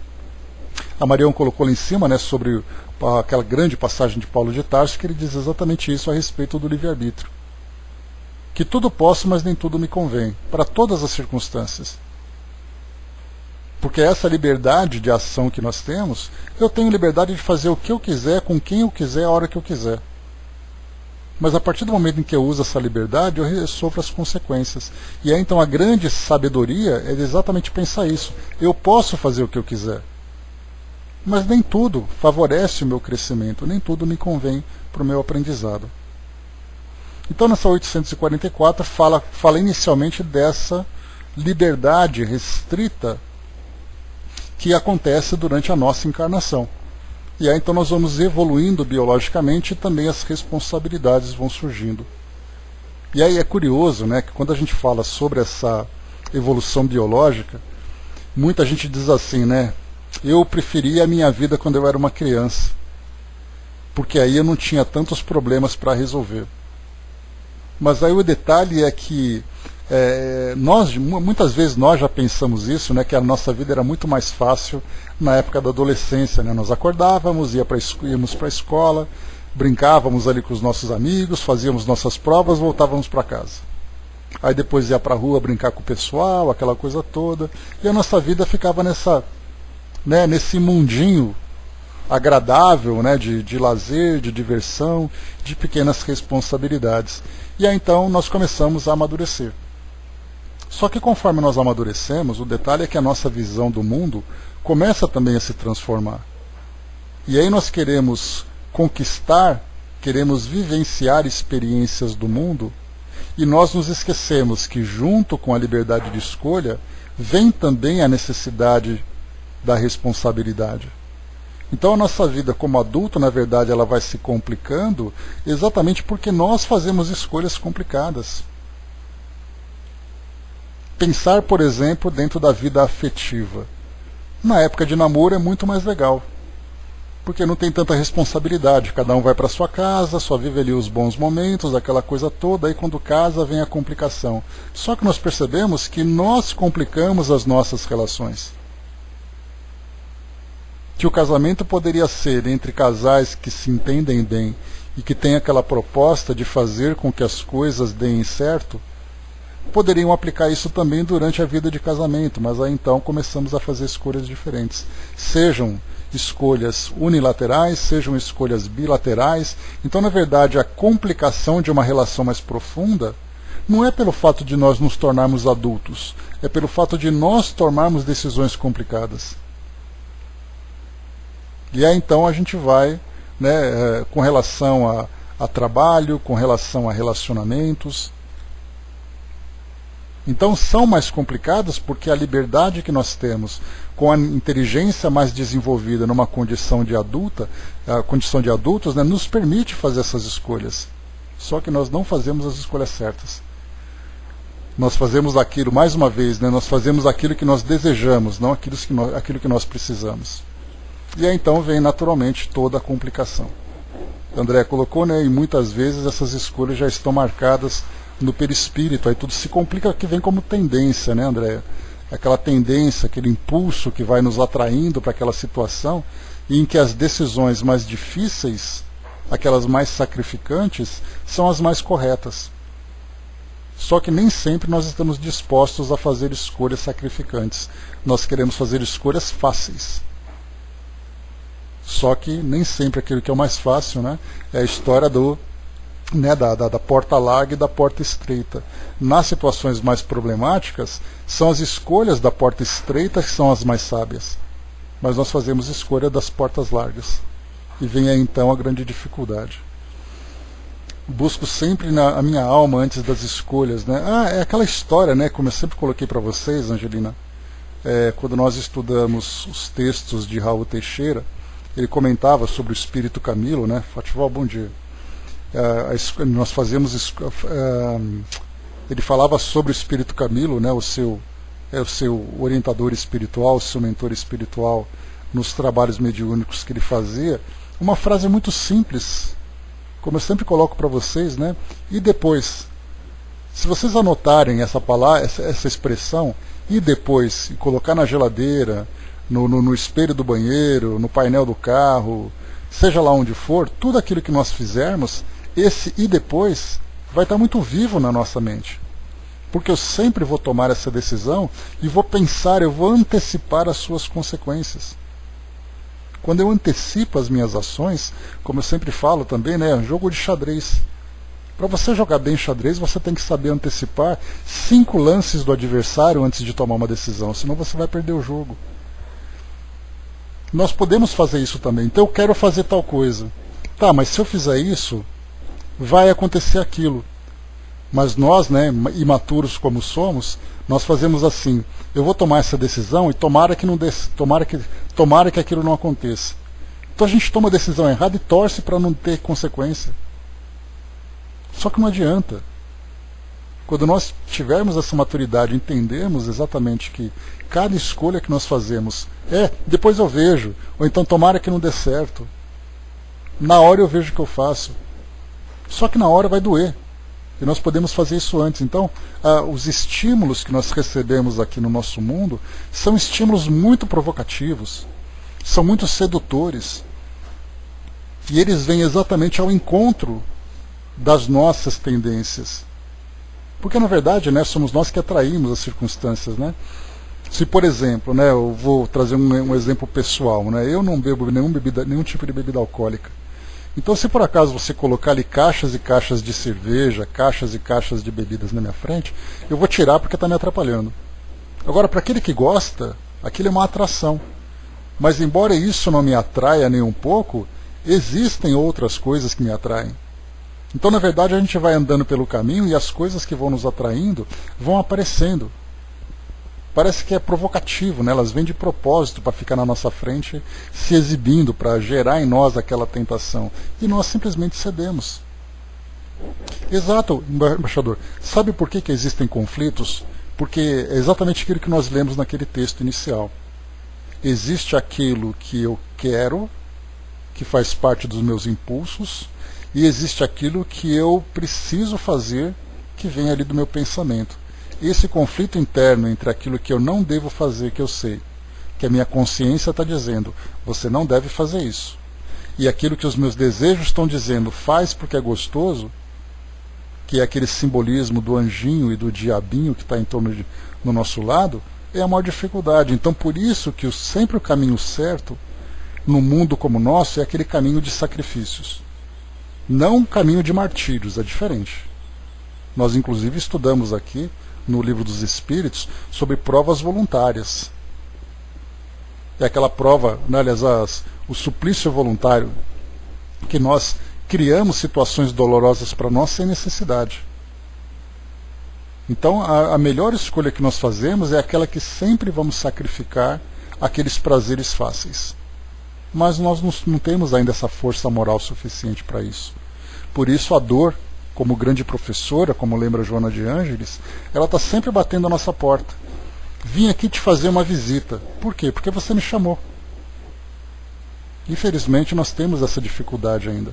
A: A Marião colocou lá em cima, né, sobre aquela grande passagem de Paulo de Tarso, que ele diz exatamente isso a respeito do livre-arbítrio. Que tudo posso, mas nem tudo me convém, para todas as circunstâncias. Porque essa liberdade de ação que nós temos, eu tenho liberdade de fazer o que eu quiser, com quem eu quiser, a hora que eu quiser. Mas a partir do momento em que eu uso essa liberdade, eu sofro as consequências. E aí então a grande sabedoria é exatamente pensar isso. Eu posso fazer o que eu quiser. Mas nem tudo favorece o meu crescimento, nem tudo me convém para o meu aprendizado. Então nessa 844 fala inicialmente dessa liberdade restrita que acontece durante a nossa encarnação. E aí então nós vamos evoluindo biologicamente e também as responsabilidades vão surgindo. E aí é curioso, né, que quando a gente fala sobre essa evolução biológica, muita gente diz assim, né, eu preferia a minha vida quando eu era uma criança, porque aí eu não tinha tantos problemas para resolver. Mas aí o detalhe é que muitas vezes nós já pensamos isso, né, que a nossa vida era muito mais fácil na época da adolescência, né? Nós acordávamos, íamos para a escola, brincávamos ali com os nossos amigos, fazíamos nossas provas, voltávamos para casa. Aí depois ia para a rua brincar com o pessoal, aquela coisa toda, e a nossa vida ficava nesse mundinho agradável, né, de lazer, de diversão, de pequenas responsabilidades. E aí então nós começamos a amadurecer. Só que conforme nós amadurecemos, o detalhe é que a nossa visão do mundo começa também a se transformar. E aí nós queremos conquistar, queremos vivenciar experiências do mundo, e nós nos esquecemos que junto com a liberdade de escolha, vem também a necessidade da responsabilidade. Então a nossa vida como adulto, na verdade, ela vai se complicando exatamente porque nós fazemos escolhas complicadas. Pensar, por exemplo, dentro da vida afetiva. Na época de namoro é muito mais legal, porque não tem tanta responsabilidade, cada um vai para sua casa, só vive ali os bons momentos, aquela coisa toda, aí quando casa vem a complicação. Só que nós percebemos que nós complicamos as nossas relações. Que o casamento poderia ser entre casais que se entendem bem e que têm aquela proposta de fazer com que as coisas deem certo, poderiam aplicar isso também durante a vida de casamento, mas aí então começamos a fazer escolhas diferentes. Sejam escolhas unilaterais, sejam escolhas bilaterais. Então, na verdade, a complicação de uma relação mais profunda não é pelo fato de nós nos tornarmos adultos, é pelo fato de nós tomarmos decisões complicadas. E aí então a gente vai, né, com relação a trabalho, com relação a relacionamentos. Então são mais complicadas porque a liberdade que nós temos, com a inteligência mais desenvolvida numa condição de adulta, a condição de adultos, né, nos permite fazer essas escolhas. Só que nós não fazemos as escolhas certas. Nós fazemos aquilo, mais uma vez, né, nós fazemos aquilo que nós desejamos, não aquilo que nós precisamos. E aí então vem naturalmente toda a complicação. André colocou, né, e muitas vezes essas escolhas já estão marcadas no perispírito, aí tudo se complica, que vem como tendência, né, André? Aquela tendência, aquele impulso que vai nos atraindo para aquela situação, e em que as decisões mais difíceis, aquelas mais sacrificantes, são as mais corretas. Só que nem sempre nós estamos dispostos a fazer escolhas sacrificantes. Nós queremos fazer escolhas fáceis. Só que nem sempre aquilo que é o mais fácil, né, é a história da porta larga e da porta estreita. Nas situações mais problemáticas, são as escolhas da porta estreita que são as mais sábias. Mas nós fazemos escolha das portas largas. E vem aí então a grande dificuldade. Busco sempre a minha alma antes das escolhas, né? É aquela história, né, como eu sempre coloquei para vocês, Angelina, quando nós estudamos os textos de Raul Teixeira, ele comentava sobre o espírito Camilo, né? Fatival, bom dia. Nós fazemos, ele falava sobre o espírito Camilo, né? O seu orientador espiritual, o seu mentor espiritual nos trabalhos mediúnicos que ele fazia, uma frase muito simples, como eu sempre coloco para vocês, né? E depois, se vocês anotarem essa palavra, essa expressão, e depois, e colocar na geladeira, no espelho do banheiro, no painel do carro, seja lá onde for, tudo aquilo que nós fizermos, esse e depois vai estar muito vivo na nossa mente. Porque eu sempre vou tomar essa decisão e vou pensar, eu vou antecipar as suas consequências. Quando eu antecipo as minhas ações, como eu sempre falo também, né, é um jogo de xadrez. Para você jogar bem xadrez, você tem que saber antecipar 5 lances do adversário antes de tomar uma decisão, senão você vai perder o jogo. Nós podemos fazer isso também. Então eu quero fazer tal coisa. Tá, mas se eu fizer isso, vai acontecer aquilo. Mas nós, né, imaturos como somos, nós fazemos assim: eu vou tomar essa decisão e tomara que aquilo não aconteça. Então a gente toma a decisão errada e torce para não ter consequência. Só que não adianta. Quando nós tivermos essa maturidade, entendermos exatamente que cada escolha que nós fazemos depois eu vejo, ou então tomara que não dê certo. Na hora eu vejo o que eu faço. Só que na hora vai doer. E nós podemos fazer isso antes. Então, os estímulos que nós recebemos aqui no nosso mundo são estímulos muito provocativos, são muito sedutores. E eles vêm exatamente ao encontro das nossas tendências. Porque, na verdade, né, somos nós que atraímos as circunstâncias. Né? Se, por exemplo, né, eu vou trazer um exemplo pessoal, né, eu não bebo nenhum tipo de bebida alcoólica. Então, se por acaso você colocar ali caixas e caixas de cerveja, caixas e caixas de bebidas na minha frente, eu vou tirar porque está me atrapalhando. Agora, para aquele que gosta, aquilo é uma atração. Mas, embora isso não me atraia nem um pouco, existem outras coisas que me atraem. Então, na verdade, a gente vai andando pelo caminho e as coisas que vão nos atraindo vão aparecendo. Parece que é provocativo, né? Elas vêm de propósito para ficar na nossa frente, se exibindo, para gerar em nós aquela tentação. E nós simplesmente cedemos. Exato, embaixador. Sabe por que existem conflitos? Porque é exatamente aquilo que nós lemos naquele texto inicial. Existe aquilo que eu quero, que faz parte dos meus impulsos, e existe aquilo que eu preciso fazer, que vem ali do meu pensamento. Esse conflito interno entre aquilo que eu não devo fazer, que eu sei, que a minha consciência está dizendo, você não deve fazer isso, e aquilo que os meus desejos estão dizendo, faz porque é gostoso, que é aquele simbolismo do anjinho e do diabinho que está em torno no nosso lado, é a maior dificuldade. Então, por isso que sempre o caminho certo, no mundo como o nosso, é aquele caminho de sacrifícios. Não um caminho de martírios, é diferente. Nós, inclusive, estudamos aqui, no Livro dos Espíritos, sobre provas voluntárias. É aquela prova, né, aliás, o suplício voluntário, que nós criamos situações dolorosas para nós sem necessidade. Então, a melhor escolha que nós fazemos é aquela que sempre vamos sacrificar aqueles prazeres fáceis. Mas nós não temos ainda essa força moral suficiente para isso. Por isso, a dor, como grande professora, como lembra Joana de Ângeles, ela está sempre batendo a nossa porta. Vim aqui te fazer uma visita. Por quê? Porque você me chamou. Infelizmente, nós temos essa dificuldade ainda.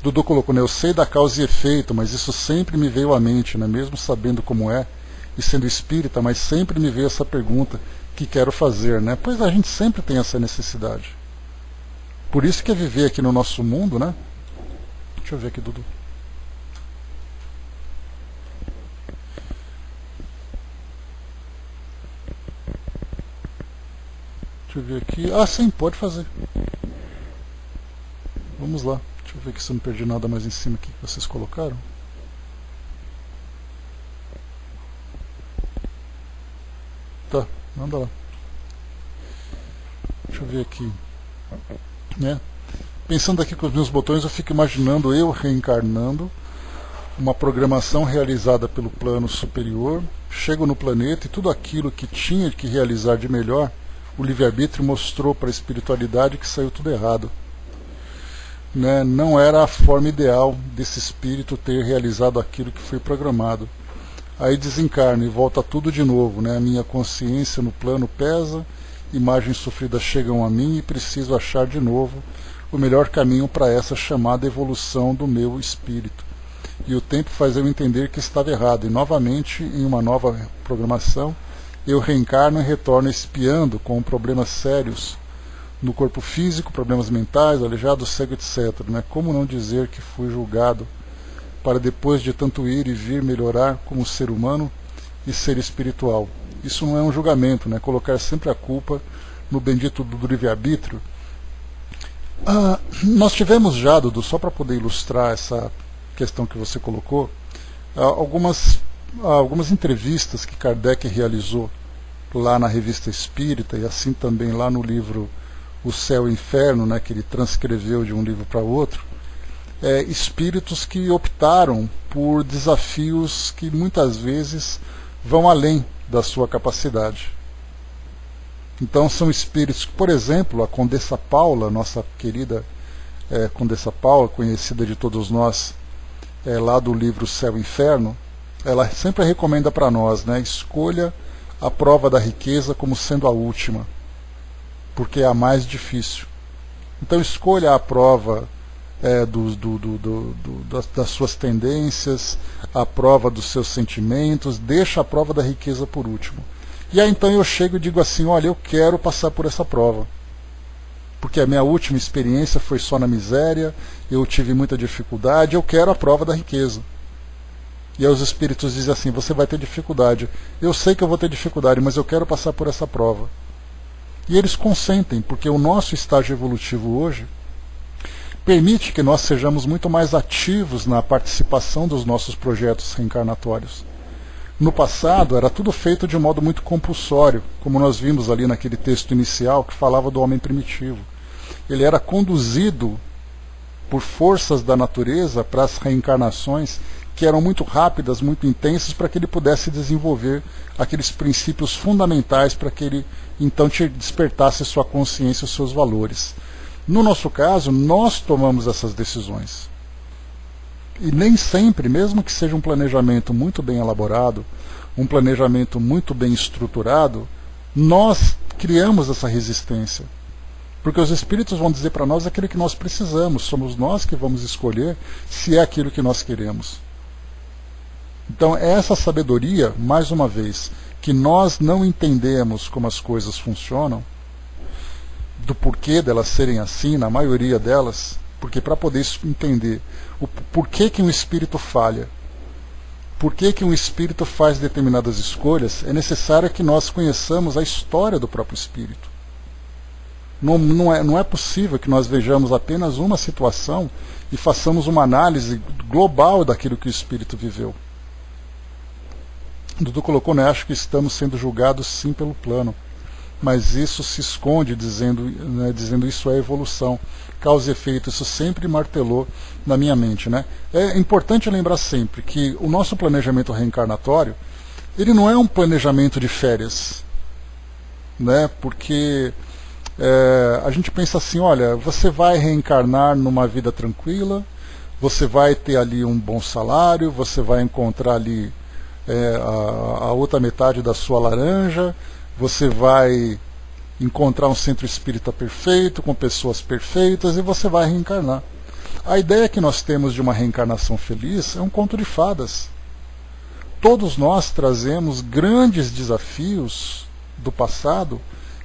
A: Dudu colocou, né, eu sei da causa e efeito, mas isso sempre me veio à mente, né, mesmo sabendo como é, e sendo espírita, mas sempre me veio essa pergunta, que quero fazer, né? Pois a gente sempre tem essa necessidade. Por isso que é viver aqui no nosso mundo, né? Deixa eu ver aqui, Dudu. Deixa eu ver aqui. Ah, sim, pode fazer. Vamos lá. Deixa eu ver aqui se eu não perdi nada mais em cima aqui que vocês colocaram. Tá, manda lá. Deixa eu ver aqui. Né? Pensando aqui com os meus botões, eu fico imaginando eu reencarnando, uma programação realizada pelo plano superior, chego no planeta e tudo aquilo que tinha que realizar de melhor, o livre-arbítrio mostrou para a espiritualidade que saiu tudo errado. Né? Não era a forma ideal desse espírito ter realizado aquilo que foi programado. Aí desencarna e volta tudo de novo. Né? A minha consciência no plano pesa imagens sofridas chegam a mim e preciso achar de novo o melhor caminho para essa chamada evolução do meu espírito. E o tempo faz eu entender que estava errado, e novamente, em uma nova programação, eu reencarno e retorno espiando com problemas sérios no corpo físico, problemas mentais, aleijado, cego, etc. Né? Como não dizer que fui julgado para depois de tanto ir e vir melhorar como ser humano e ser espiritual? Isso não é um julgamento, né? Colocar sempre a culpa no bendito do livre-arbítrio. Nós tivemos já, Dudu, só para poder ilustrar essa questão que você colocou, algumas entrevistas que Kardec realizou lá na Revista Espírita e assim também lá no livro O Céu e o Inferno, né, que ele transcreveu de um livro para outro, espíritos que optaram por desafios que muitas vezes vão além da sua capacidade. Então são espíritos, por exemplo, a Condessa Paula, nossa querida Condessa Paula, conhecida de todos nós, lá do livro Céu e Inferno, ela sempre recomenda para nós, né, escolha a prova da riqueza como sendo a última, porque é a mais difícil. Então escolha a prova das suas tendências, a prova dos seus sentimentos, deixa a prova da riqueza por último. E aí então eu chego e digo assim, olha, eu quero passar por essa prova, porque a minha última experiência foi só na miséria, eu tive muita dificuldade, eu quero a prova da riqueza. E aí os espíritos dizem assim, você vai ter dificuldade, eu sei que eu vou ter dificuldade, mas eu quero passar por essa prova. E eles consentem, porque o nosso estágio evolutivo hoje permite que nós sejamos muito mais ativos na participação dos nossos projetos reencarnatórios. No passado era tudo feito de um modo muito compulsório, como nós vimos ali naquele texto inicial que falava do homem primitivo. Ele era conduzido por forças da natureza para as reencarnações que eram muito rápidas, muito intensas, para que ele pudesse desenvolver aqueles princípios fundamentais para que ele então despertasse sua consciência e os seus valores. No nosso caso, nós tomamos essas decisões. E nem sempre, mesmo que seja um planejamento muito bem elaborado, um planejamento muito bem estruturado, nós criamos essa resistência. Porque os espíritos vão dizer para nós aquilo que nós precisamos, somos nós que vamos escolher se é aquilo que nós queremos. Então, essa sabedoria, mais uma vez, que nós não entendemos como as coisas funcionam, do porquê delas serem assim, na maioria delas, porque para poder entender o porquê que um espírito falha, porquê que um espírito faz determinadas escolhas, é necessário que nós conheçamos a história do próprio espírito. Não é possível que nós vejamos apenas uma situação e façamos uma análise global daquilo que o espírito viveu. Dudu colocou, né, acho que estamos sendo julgados sim pelo plano, mas isso se esconde dizendo isso é evolução, causa e efeito, isso sempre martelou na minha mente, né? É importante lembrar sempre que o nosso planejamento reencarnatório, ele não é um planejamento de férias, né? Porque a gente pensa assim, olha, você vai reencarnar numa vida tranquila, você vai ter ali um bom salário, você vai encontrar ali a outra metade da sua laranja, você vai encontrar um centro espírita perfeito, com pessoas perfeitas, e você vai reencarnar. A ideia que nós temos de uma reencarnação feliz é um conto de fadas. Todos nós trazemos grandes desafios do passado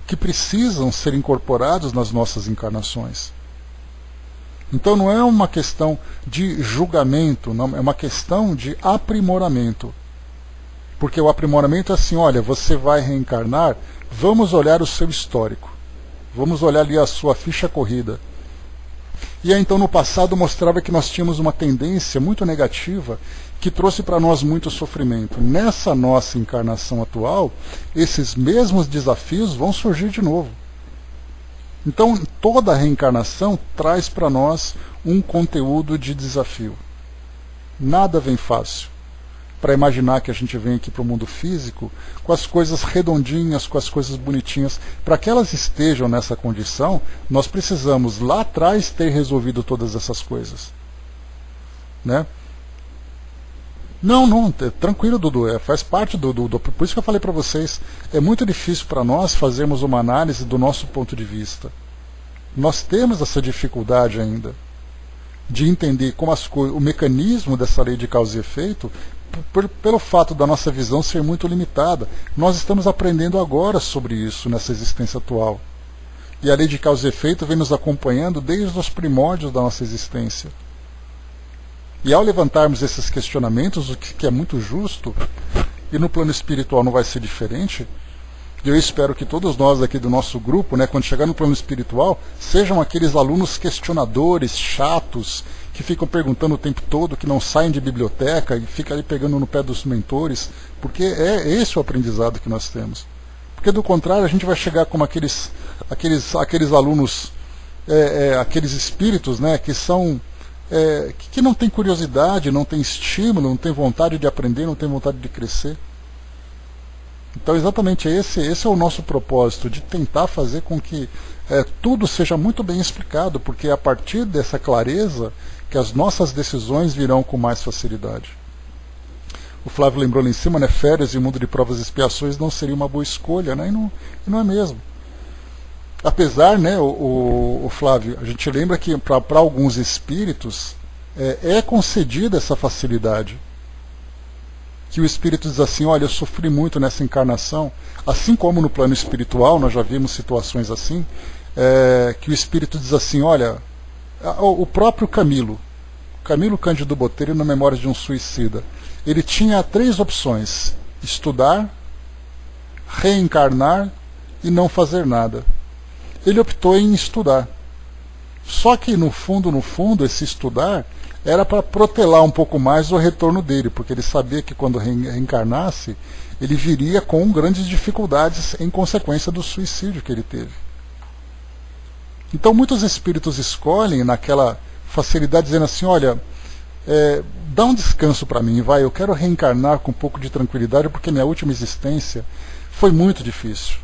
A: que precisam ser incorporados nas nossas encarnações. Então não é uma questão de julgamento, não, é uma questão de aprimoramento. Porque o aprimoramento é assim, olha, você vai reencarnar, vamos olhar o seu histórico, vamos olhar ali a sua ficha corrida. E aí então no passado mostrava que nós tínhamos uma tendência muito negativa que trouxe para nós muito sofrimento. Nessa nossa encarnação atual, esses mesmos desafios vão surgir de novo. Então toda a reencarnação traz para nós um conteúdo de desafio. Nada vem fácil. Para imaginar que a gente vem aqui para o mundo físico com as coisas redondinhas, com as coisas bonitinhas. Para que elas estejam nessa condição, nós precisamos lá atrás ter resolvido todas essas coisas, né? Não, tranquilo, Dudu, faz parte por isso que eu falei para vocês, é muito difícil para nós fazermos uma análise do nosso ponto de vista. Nós temos essa dificuldade ainda de entender como o mecanismo dessa lei de causa e efeito, pelo fato da nossa visão ser muito limitada. Nós estamos aprendendo agora sobre isso nessa existência atual. E a lei de causa e efeito vem nos acompanhando desde os primórdios da nossa existência. E ao levantarmos esses questionamentos, o que é muito justo, e no plano espiritual não vai ser diferente, eu espero que todos nós aqui do nosso grupo, quando chegar no plano espiritual, sejam aqueles alunos questionadores, chatos, que ficam perguntando o tempo todo, que não saem de biblioteca e ficam ali pegando no pé dos mentores, porque é esse o aprendizado que nós temos. Porque do contrário, a gente vai chegar como aqueles alunos, aqueles espíritos, que são... que não tem curiosidade, não tem estímulo, não tem vontade de aprender, não tem vontade de crescer. Então exatamente esse é o nosso propósito, de tentar fazer com que tudo seja muito bem explicado, porque é a partir dessa clareza que as nossas decisões virão com mais facilidade. O Flávio lembrou lá em cima, férias e mundo de provas e expiações não seria uma boa escolha, e não é mesmo. Apesar, o Flávio, a gente lembra que para alguns espíritos é concedida essa facilidade. Que o espírito diz assim, olha, eu sofri muito nessa encarnação, assim como no plano espiritual, nós já vimos situações assim, que o espírito diz assim, olha, o próprio Camilo Cândido Botelho, na Memórias de um Suicida, ele tinha 3 opções: estudar, reencarnar e não fazer nada. Ele optou em estudar. Só que no fundo, esse estudar era para protelar um pouco mais o retorno dele, porque ele sabia que quando reencarnasse, ele viria com grandes dificuldades em consequência do suicídio que ele teve. Então muitos espíritos escolhem naquela facilidade, dizendo assim, olha, dá um descanso para mim, eu quero reencarnar com um pouco de tranquilidade, porque minha última existência foi muito difícil.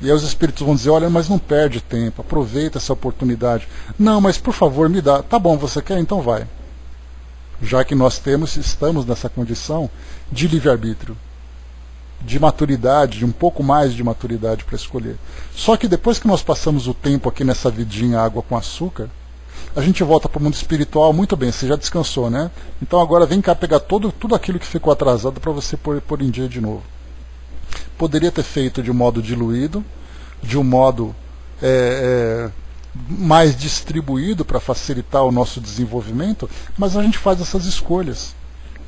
A: E aí os espíritos vão dizer, olha, mas não perde tempo, aproveita essa oportunidade. Não, mas por favor, me dá. Tá bom, você quer? Então vai. Já que nós estamos nessa condição de livre-arbítrio, de maturidade, de um pouco mais de maturidade para escolher. Só que depois que nós passamos o tempo aqui nessa vidinha água com açúcar, a gente volta para o mundo espiritual. Muito bem, você já descansou, né? Então agora vem cá pegar tudo aquilo que ficou atrasado para você pôr em dia de novo. Poderia ter feito de um modo diluído, de um modo mais distribuído para facilitar o nosso desenvolvimento, mas a gente faz essas escolhas.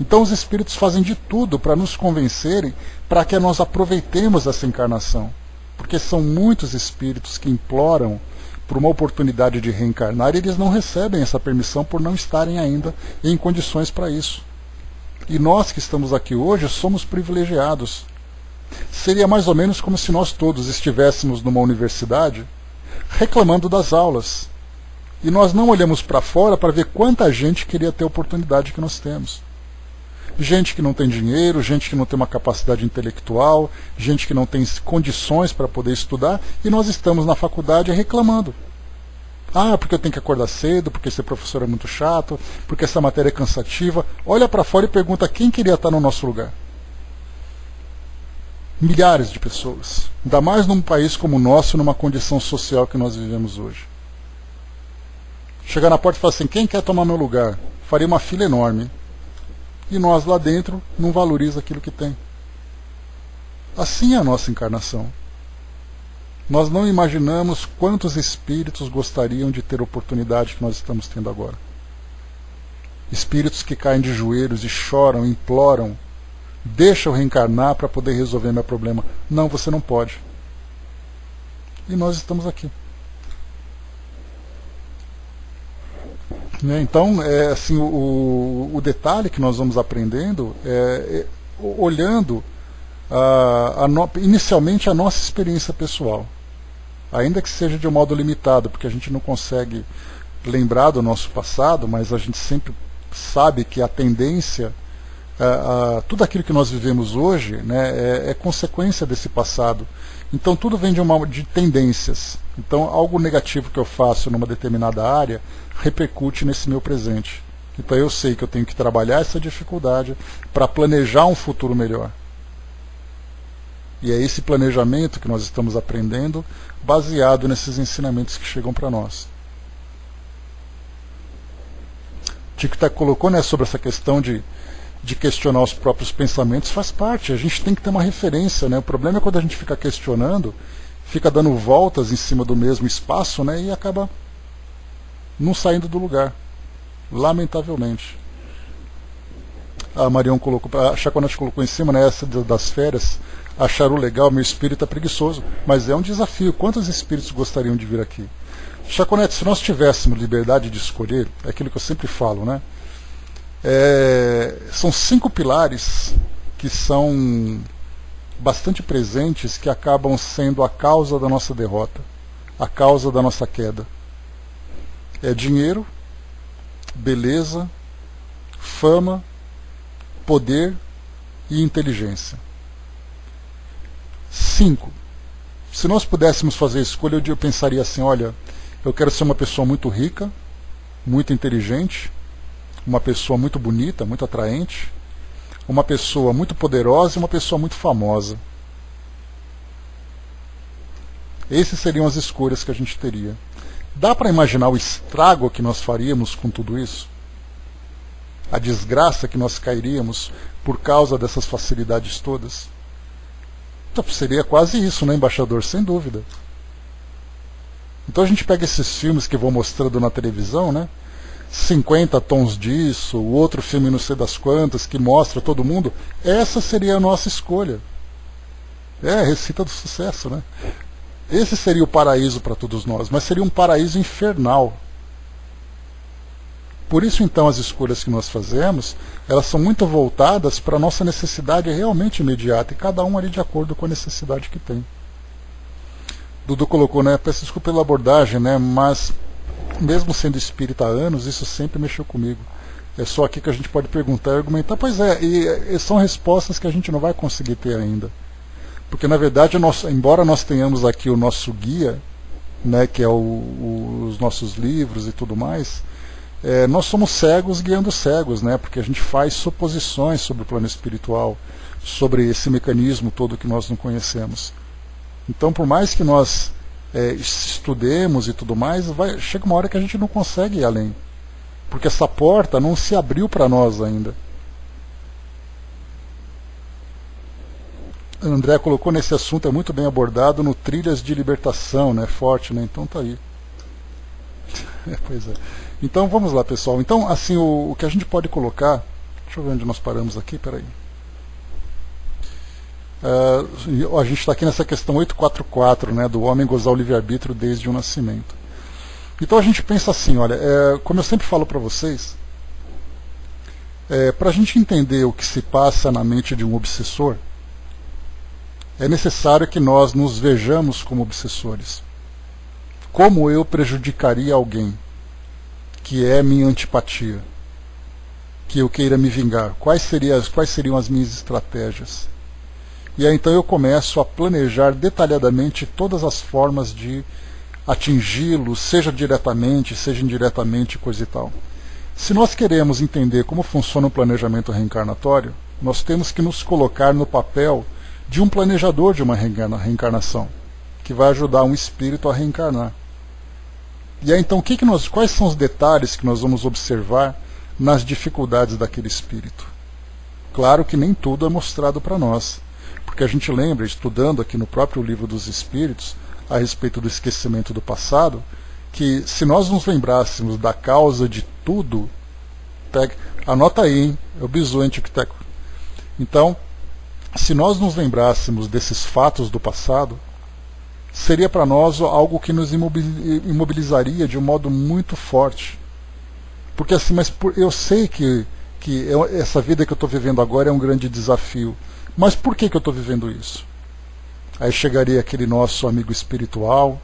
A: Então os espíritos fazem de tudo para nos convencerem, para que nós aproveitemos essa encarnação. Porque são muitos espíritos que imploram por uma oportunidade de reencarnar e eles não recebem essa permissão por não estarem ainda em condições para isso. E nós que estamos aqui hoje somos privilegiados. Seria mais ou menos como se nós todos estivéssemos numa universidade reclamando das aulas. E nós não olhamos para fora para ver quanta gente queria ter a oportunidade que nós temos. Gente que não tem dinheiro, gente que não tem uma capacidade intelectual, gente que não tem condições para poder estudar, e nós estamos na faculdade reclamando. Ah, porque eu tenho que acordar cedo, porque esse professor é muito chato, porque essa matéria é cansativa. Olha para fora e pergunta quem queria estar no nosso lugar. Milhares de pessoas, ainda mais num país como o nosso, numa condição social que nós vivemos hoje. Chegar na porta e falar assim, quem quer tomar meu lugar? Faria uma fila enorme. E nós lá dentro não valorizamos aquilo que tem. Assim é a nossa encarnação. Nós não imaginamos quantos espíritos gostariam de ter a oportunidade que nós estamos tendo agora. Espíritos que caem de joelhos e choram, imploram, deixa eu reencarnar para poder resolver meu problema. Não, você não pode. E nós estamos aqui. Então, assim, o detalhe que nós vamos aprendendo olhando inicialmente a nossa experiência pessoal. Ainda que seja de um modo limitado, porque a gente não consegue lembrar do nosso passado, mas a gente sempre sabe que a tendência... tudo aquilo que nós vivemos hoje, é consequência desse passado. Então tudo vem de tendências. Então algo negativo que eu faço numa determinada área repercute nesse meu presente. Então eu sei que eu tenho que trabalhar essa dificuldade para planejar um futuro melhor. E é esse planejamento que nós estamos aprendendo, baseado nesses ensinamentos que chegam para nós. Tic-Tac colocou, né, sobre essa questão de questionar os próprios pensamentos, faz parte, a gente tem que ter uma referência, né? O problema é quando a gente fica questionando, fica dando voltas em cima do mesmo espaço, né, e acaba não saindo do lugar, lamentavelmente. A Marion colocou, a Chaconete colocou em cima, né, essa das férias, acharam legal, meu espírito é preguiçoso, mas é um desafio, quantos espíritos gostariam de vir aqui? Chaconete, se nós tivéssemos liberdade de escolher, é aquilo que eu sempre falo, né? São 5 pilares que são bastante presentes, que acabam sendo a causa da nossa derrota, a causa da nossa queda. É dinheiro, beleza, fama, poder e inteligência. 5. Se nós pudéssemos fazer a escolha, eu pensaria assim, olha, eu quero ser uma pessoa muito rica, muito inteligente, uma pessoa muito bonita, muito atraente, uma pessoa muito poderosa e uma pessoa muito famosa. Essas seriam as escolhas que a gente teria. Dá para imaginar o estrago que nós faríamos com tudo isso? A desgraça que nós cairíamos por causa dessas facilidades todas? Então seria quase isso, né, embaixador? Sem dúvida. Então a gente pega esses filmes que vão mostrando na televisão, né? 50 tons disso, o outro filme não sei das quantas, que mostra todo mundo. Essa seria a nossa escolha. É a receita do sucesso, né? Esse seria o paraíso para todos nós, mas seria um paraíso infernal. Por isso então as escolhas que nós fazemos, elas são muito voltadas para a nossa necessidade realmente imediata, e cada um ali de acordo com a necessidade que tem. Dudu colocou, né, peço desculpa pela abordagem, né, mas mesmo sendo espírita há anos, isso sempre mexeu comigo. É só aqui que a gente pode perguntar e argumentar. Pois é, e são respostas que a gente não vai conseguir ter ainda. Porque na verdade, embora nós tenhamos aqui o nosso guia, né, que é os nossos livros e tudo mais, nós somos cegos guiando cegos, né, porque a gente faz suposições sobre o plano espiritual, sobre esse mecanismo todo que nós não conhecemos. Então, por mais que nós estudemos e tudo mais, chega uma hora que a gente não consegue ir além, porque essa porta não se abriu para nós ainda. O André colocou nesse assunto, é muito bem abordado no Trilhas de Libertação, né? Forte, né? Então tá aí. Pois é. Então vamos lá, pessoal. Então, assim, o que a gente pode colocar, deixa eu ver onde nós paramos aqui, peraí. A gente está aqui nessa questão 844, né, do homem gozar o livre-arbítrio desde o nascimento. Então a gente pensa assim, olha, como eu sempre falo para vocês, para a gente entender o que se passa na mente de um obsessor, é necessário que nós nos vejamos como obsessores. Como eu prejudicaria alguém que é minha antipatia, que eu queira me vingar? Quais seriam as minhas estratégias? E aí então eu começo a planejar detalhadamente todas as formas de atingi-lo, seja diretamente, seja indiretamente, coisa e tal. Se nós queremos entender como funciona o planejamento reencarnatório, nós temos que nos colocar no papel de um planejador de uma reencarnação, que vai ajudar um espírito a reencarnar. E aí então quais são os detalhes que nós vamos observar nas dificuldades daquele espírito? Claro que nem tudo é mostrado para nós, porque a gente lembra, estudando aqui no próprio Livro dos Espíritos, a respeito do esquecimento do passado, que se nós nos lembrássemos da causa de tudo, anota aí, hein? Eu bizu, hein, Tic-Tac. Então, se nós nos lembrássemos desses fatos do passado, seria para nós algo que nos imobilizaria de um modo muito forte. Porque assim, mas eu sei que essa vida que eu estou vivendo agora é um grande desafio. Mas por que eu estou vivendo isso? Aí chegaria aquele nosso amigo espiritual,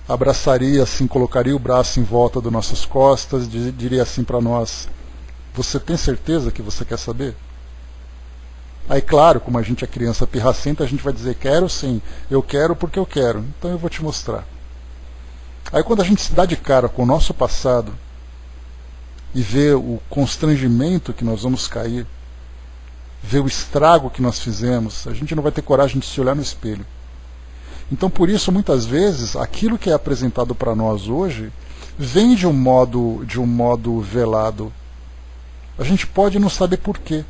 A: abraçaria assim, colocaria o braço em volta das nossas costas, diria assim para nós: você tem certeza que você quer saber? Aí claro, como a gente é criança pirracenta, a gente vai dizer: quero sim, eu quero porque eu quero, então eu vou te mostrar. Aí quando a gente se dá de cara com o nosso passado, e ver o constrangimento que nós vamos cair, ver o estrago que nós fizemos, a gente não vai ter coragem de se olhar no espelho. Então, por isso, muitas vezes, aquilo que é apresentado para nós hoje vem de um modo velado. A gente pode não saber porquê,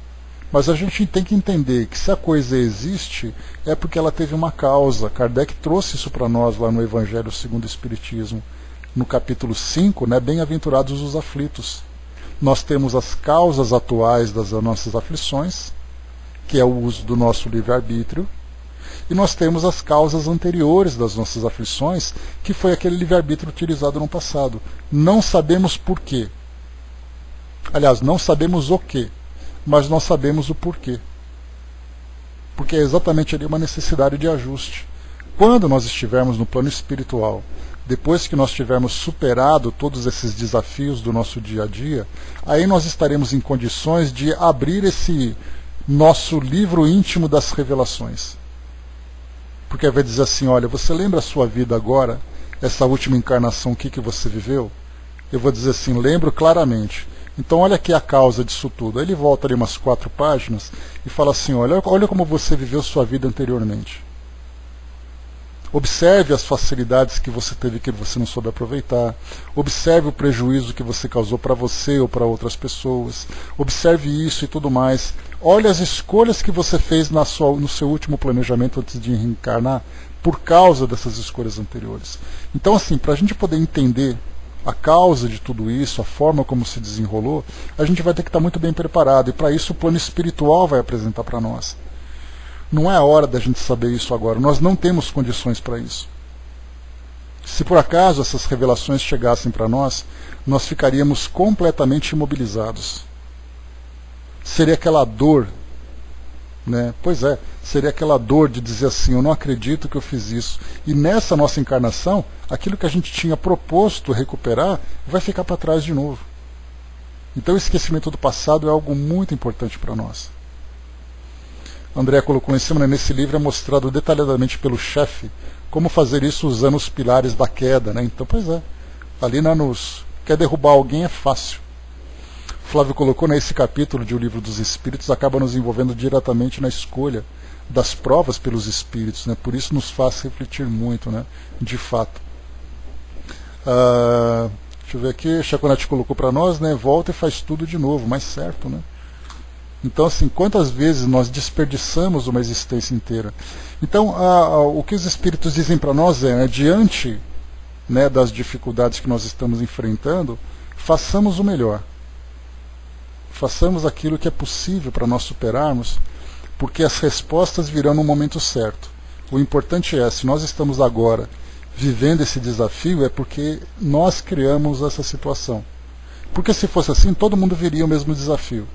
A: mas a gente tem que entender que se a coisa existe, é porque ela teve uma causa. Kardec trouxe isso para nós lá no Evangelho segundo o Espiritismo, no capítulo 5, né, Bem-aventurados os aflitos. Nós temos as causas atuais das nossas aflições, que é o uso do nosso livre-arbítrio, e nós temos as causas anteriores das nossas aflições, que foi aquele livre-arbítrio utilizado no passado. Não sabemos por quê. Aliás, não sabemos o quê, mas nós sabemos o porquê. Porque é exatamente ali uma necessidade de ajuste. Quando nós estivermos no plano espiritual, depois que nós tivermos superado todos esses desafios do nosso dia a dia, aí nós estaremos em condições de abrir esse nosso livro íntimo das revelações. Porque vai dizer assim, olha, você lembra a sua vida agora, essa última encarnação, o que você viveu? Eu vou dizer assim, lembro claramente. Então olha aqui a causa disso tudo. Aí ele volta ali umas 4 páginas e fala assim, olha como você viveu sua vida anteriormente. Observe as facilidades que você teve que você não soube aproveitar. Observe o prejuízo que você causou para você ou para outras pessoas. Observe isso e tudo mais. Olhe as escolhas que você fez no seu último planejamento antes de reencarnar por causa dessas escolhas anteriores. Então, assim, para a gente poder entender a causa de tudo isso, a forma como se desenrolou, a gente vai ter que estar muito bem preparado. E para isso o plano espiritual vai apresentar para nós. Não é a hora da gente saber isso agora. Nós não temos condições para isso. Se por acaso essas revelações chegassem para nós, nós ficaríamos completamente imobilizados. Seria aquela dor, né? Pois é, seria aquela dor de dizer assim, eu não acredito que eu fiz isso. E nessa nossa encarnação, aquilo que a gente tinha proposto recuperar, vai ficar para trás de novo. Então o esquecimento do passado é algo muito importante para nós. André colocou em cima, né, nesse livro é mostrado detalhadamente pelo chefe como fazer isso usando os pilares da queda, né? Então, pois é, ali quer derrubar alguém é fácil. Flávio colocou nesse capítulo de O Livro dos Espíritos, acaba nos envolvendo diretamente na escolha das provas pelos espíritos, né? Por isso nos faz refletir muito, né? De fato. Deixa eu ver aqui, Chaconete colocou para nós, né? Volta e faz tudo de novo, mais certo, né? Então, assim, quantas vezes nós desperdiçamos uma existência inteira? Então, o que os espíritos dizem para nós é, né, diante, né, das dificuldades que nós estamos enfrentando, façamos o melhor. Façamos aquilo que é possível para nós superarmos, porque as respostas virão no momento certo. O importante é, se nós estamos agora vivendo esse desafio, é porque nós criamos essa situação. Porque se fosse assim, todo mundo viria o mesmo desafio.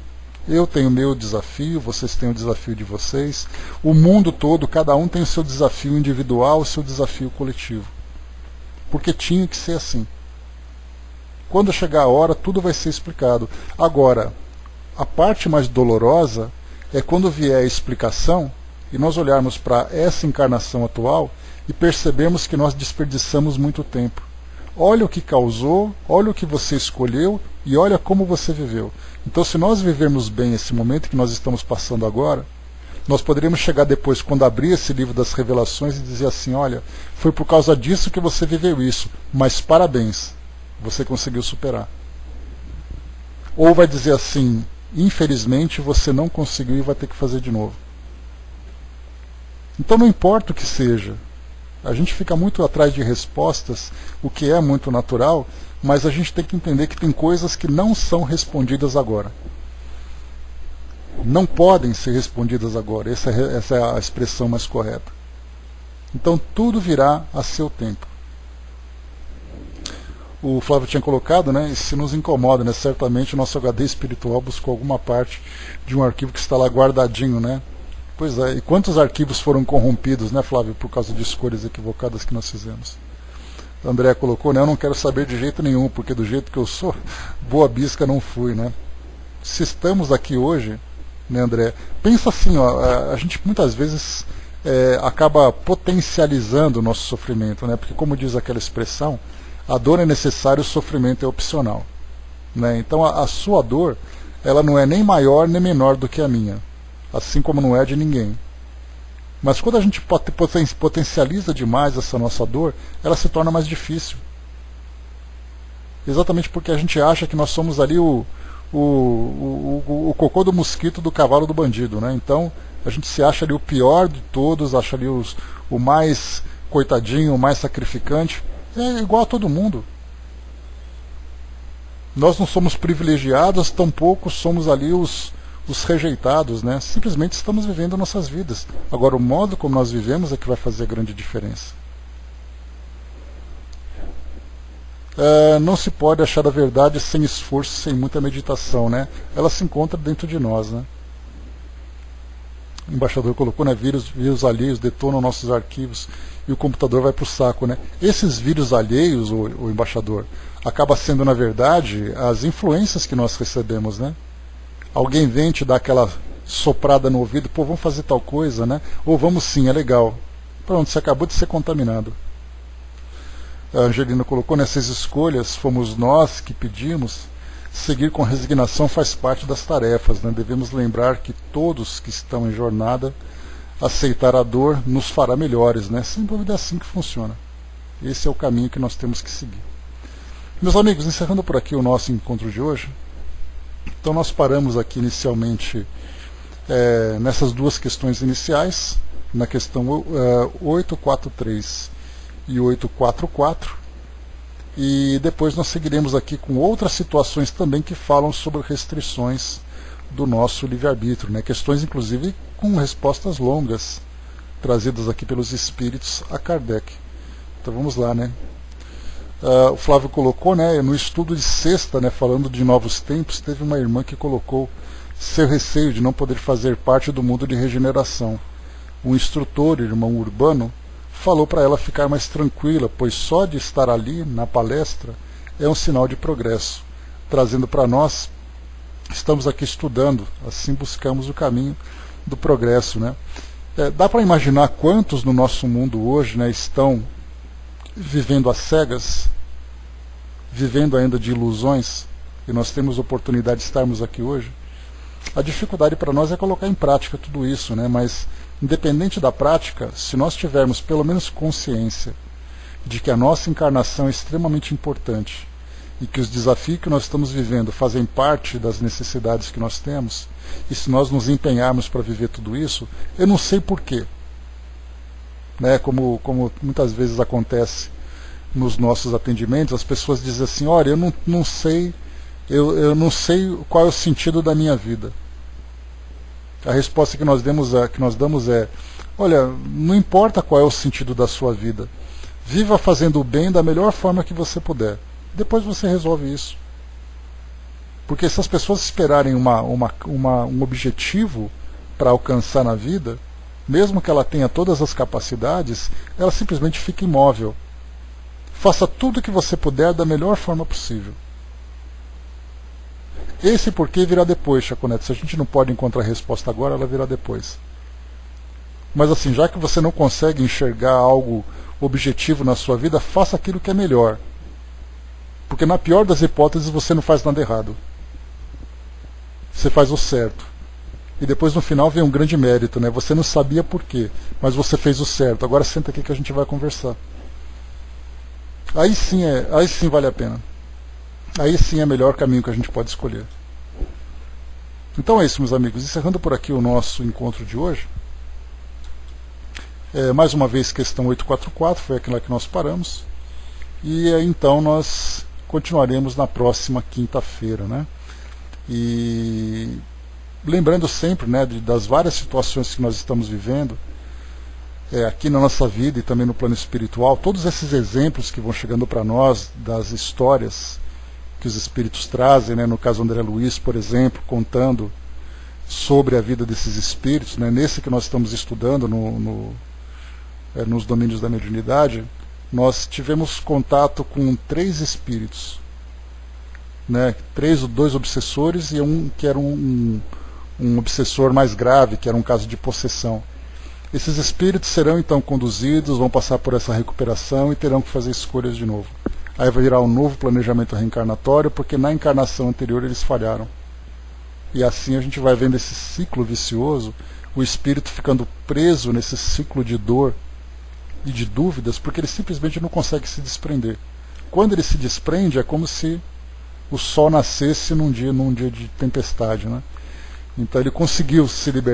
A: Eu tenho o meu desafio, vocês têm o desafio de vocês. O mundo todo, cada um tem o seu desafio individual, o seu desafio coletivo. Porque tinha que ser assim. Quando chegar a hora, tudo vai ser explicado. Agora, a parte mais dolorosa é quando vier a explicação e nós olharmos para essa encarnação atual e percebemos que nós desperdiçamos muito tempo. Olha o que causou, olha o que você escolheu e olha como você viveu. Então, se nós vivermos bem esse momento que nós estamos passando agora, nós poderíamos chegar depois, quando abrir esse livro das revelações, e dizer assim, olha, foi por causa disso que você viveu isso, mas parabéns, você conseguiu superar. Ou vai dizer assim, infelizmente você não conseguiu e vai ter que fazer de novo. Então não importa o que seja, a gente fica muito atrás de respostas, o que é muito natural, mas a gente tem que entender que tem coisas que não são respondidas agora. Não podem ser respondidas agora, essa é a expressão mais correta. Então tudo virá a seu tempo. O Flávio tinha colocado, né, isso nos incomoda, né, certamente o nosso HD espiritual buscou alguma parte de um arquivo que está lá guardadinho, né? Pois é, e quantos arquivos foram corrompidos, né, Flávio, por causa de escolhas equivocadas que nós fizemos? André colocou, né, eu não quero saber de jeito nenhum, porque do jeito que eu sou, boa bisca não fui, né? Se estamos aqui hoje, né, André, pensa assim, ó, a gente muitas vezes acaba potencializando o nosso sofrimento, né? Porque como diz aquela expressão, a dor é necessária, o sofrimento é opcional. né? Então a sua dor, ela não é nem maior nem menor do que a minha, assim como não é de ninguém. Mas quando a gente potencializa demais essa nossa dor, ela se torna mais difícil. Exatamente porque a gente acha que nós somos ali o cocô do mosquito do cavalo do bandido, né? Então a gente se acha ali o pior de todos, acha ali o mais coitadinho, o mais sacrificante. É igual a todo mundo. Nós não somos privilegiados, tampouco somos ali os rejeitados, né? Simplesmente estamos vivendo nossas vidas. Agora o modo como nós vivemos é que vai fazer a grande diferença. Não se pode achar a verdade sem esforço, sem muita meditação, né? Ela se encontra dentro de nós, né? O embaixador colocou, né? Vírus alheios detonam nossos arquivos e o computador vai para o saco, né? Esses vírus alheios, o embaixador, acaba sendo, na verdade, as influências que nós recebemos, né? Alguém vem te dar aquela soprada no ouvido, pô, vamos fazer tal coisa, né? Ou vamos sim, é legal. Pronto, você acabou de ser contaminado. A Angelina colocou, nessas escolhas fomos nós que pedimos. Seguir com resignação faz parte das tarefas, né? Devemos lembrar que todos que estão em jornada, aceitar a dor nos fará melhores, né? Sem dúvida é assim que funciona. Esse é o caminho que nós temos que seguir. Meus amigos, encerrando por aqui o nosso encontro de hoje. Então nós paramos aqui inicialmente nessas duas questões iniciais, na questão 843 e 844, e depois nós seguiremos aqui com outras situações também que falam sobre restrições do nosso livre-arbítrio, né? Questões inclusive com respostas longas, trazidas aqui pelos espíritos a Kardec. Então vamos lá, né? O Flávio colocou, né, no estudo de sexta, né, falando de novos tempos, teve uma irmã que colocou seu receio de não poder fazer parte do mundo de regeneração. O instrutor, irmão Urbano, falou para ela ficar mais tranquila, pois só de estar ali na palestra é um sinal de progresso, trazendo para nós, estamos aqui estudando, assim buscamos o caminho do progresso, né? Dá para imaginar quantos no nosso mundo hoje, né, estão vivendo às cegas, vivendo ainda de ilusões, e nós temos oportunidade de estarmos aqui hoje. A dificuldade para nós é colocar em prática tudo isso, né? Mas independente da prática, se nós tivermos pelo menos consciência de que a nossa encarnação é extremamente importante e que os desafios que nós estamos vivendo fazem parte das necessidades que nós temos, e se nós nos empenharmos para viver tudo isso, eu não sei porquê, né? Como muitas vezes acontece nos nossos atendimentos, as pessoas dizem assim, olha, eu não sei qual é o sentido da minha vida. A resposta que nós damos é, olha, não importa qual é o sentido da sua vida, viva fazendo o bem da melhor forma que você puder, depois você resolve isso. Porque se as pessoas esperarem um objetivo para alcançar na vida, mesmo que ela tenha todas as capacidades, ela simplesmente fica imóvel. Faça tudo o que você puder da melhor forma possível. Esse porquê virá depois, Chaconete. Se a gente não pode encontrar a resposta agora, ela virá depois. Mas assim, já que você não consegue enxergar algo objetivo na sua vida, faça aquilo que é melhor. Porque na pior das hipóteses você não faz nada errado. Você faz o certo. E depois no final vem um grande mérito, né? Você não sabia por quê, mas você fez o certo. Agora senta aqui que a gente vai conversar. Aí sim vale a pena. Aí sim é o melhor caminho que a gente pode escolher. Então é isso, meus amigos. Encerrando por aqui o nosso encontro de hoje. Mais uma vez, questão 844, foi aquela que nós paramos. E então nós continuaremos na próxima quinta-feira, né? E lembrando sempre, né, das várias situações que nós estamos vivendo, aqui na nossa vida e também no plano espiritual, todos esses exemplos que vão chegando para nós, das histórias que os espíritos trazem, né, no caso André Luiz, por exemplo, contando sobre a vida desses espíritos, né, nesse que nós estamos estudando nos domínios da mediunidade, nós tivemos contato com 3 espíritos, né, 2 obsessores e um que era um obsessor mais grave, que era um caso de possessão. Esses espíritos serão então conduzidos, vão passar por essa recuperação e terão que fazer escolhas de novo. aí vai virar um novo planejamento reencarnatório, porque na encarnação anterior eles falharam. E assim a gente vai vendo esse ciclo vicioso, o espírito ficando preso nesse ciclo de dor e de dúvidas, porque ele simplesmente não consegue se desprender. Quando ele se desprende, é como se o sol nascesse num dia de tempestade, né? Então ele conseguiu se libertar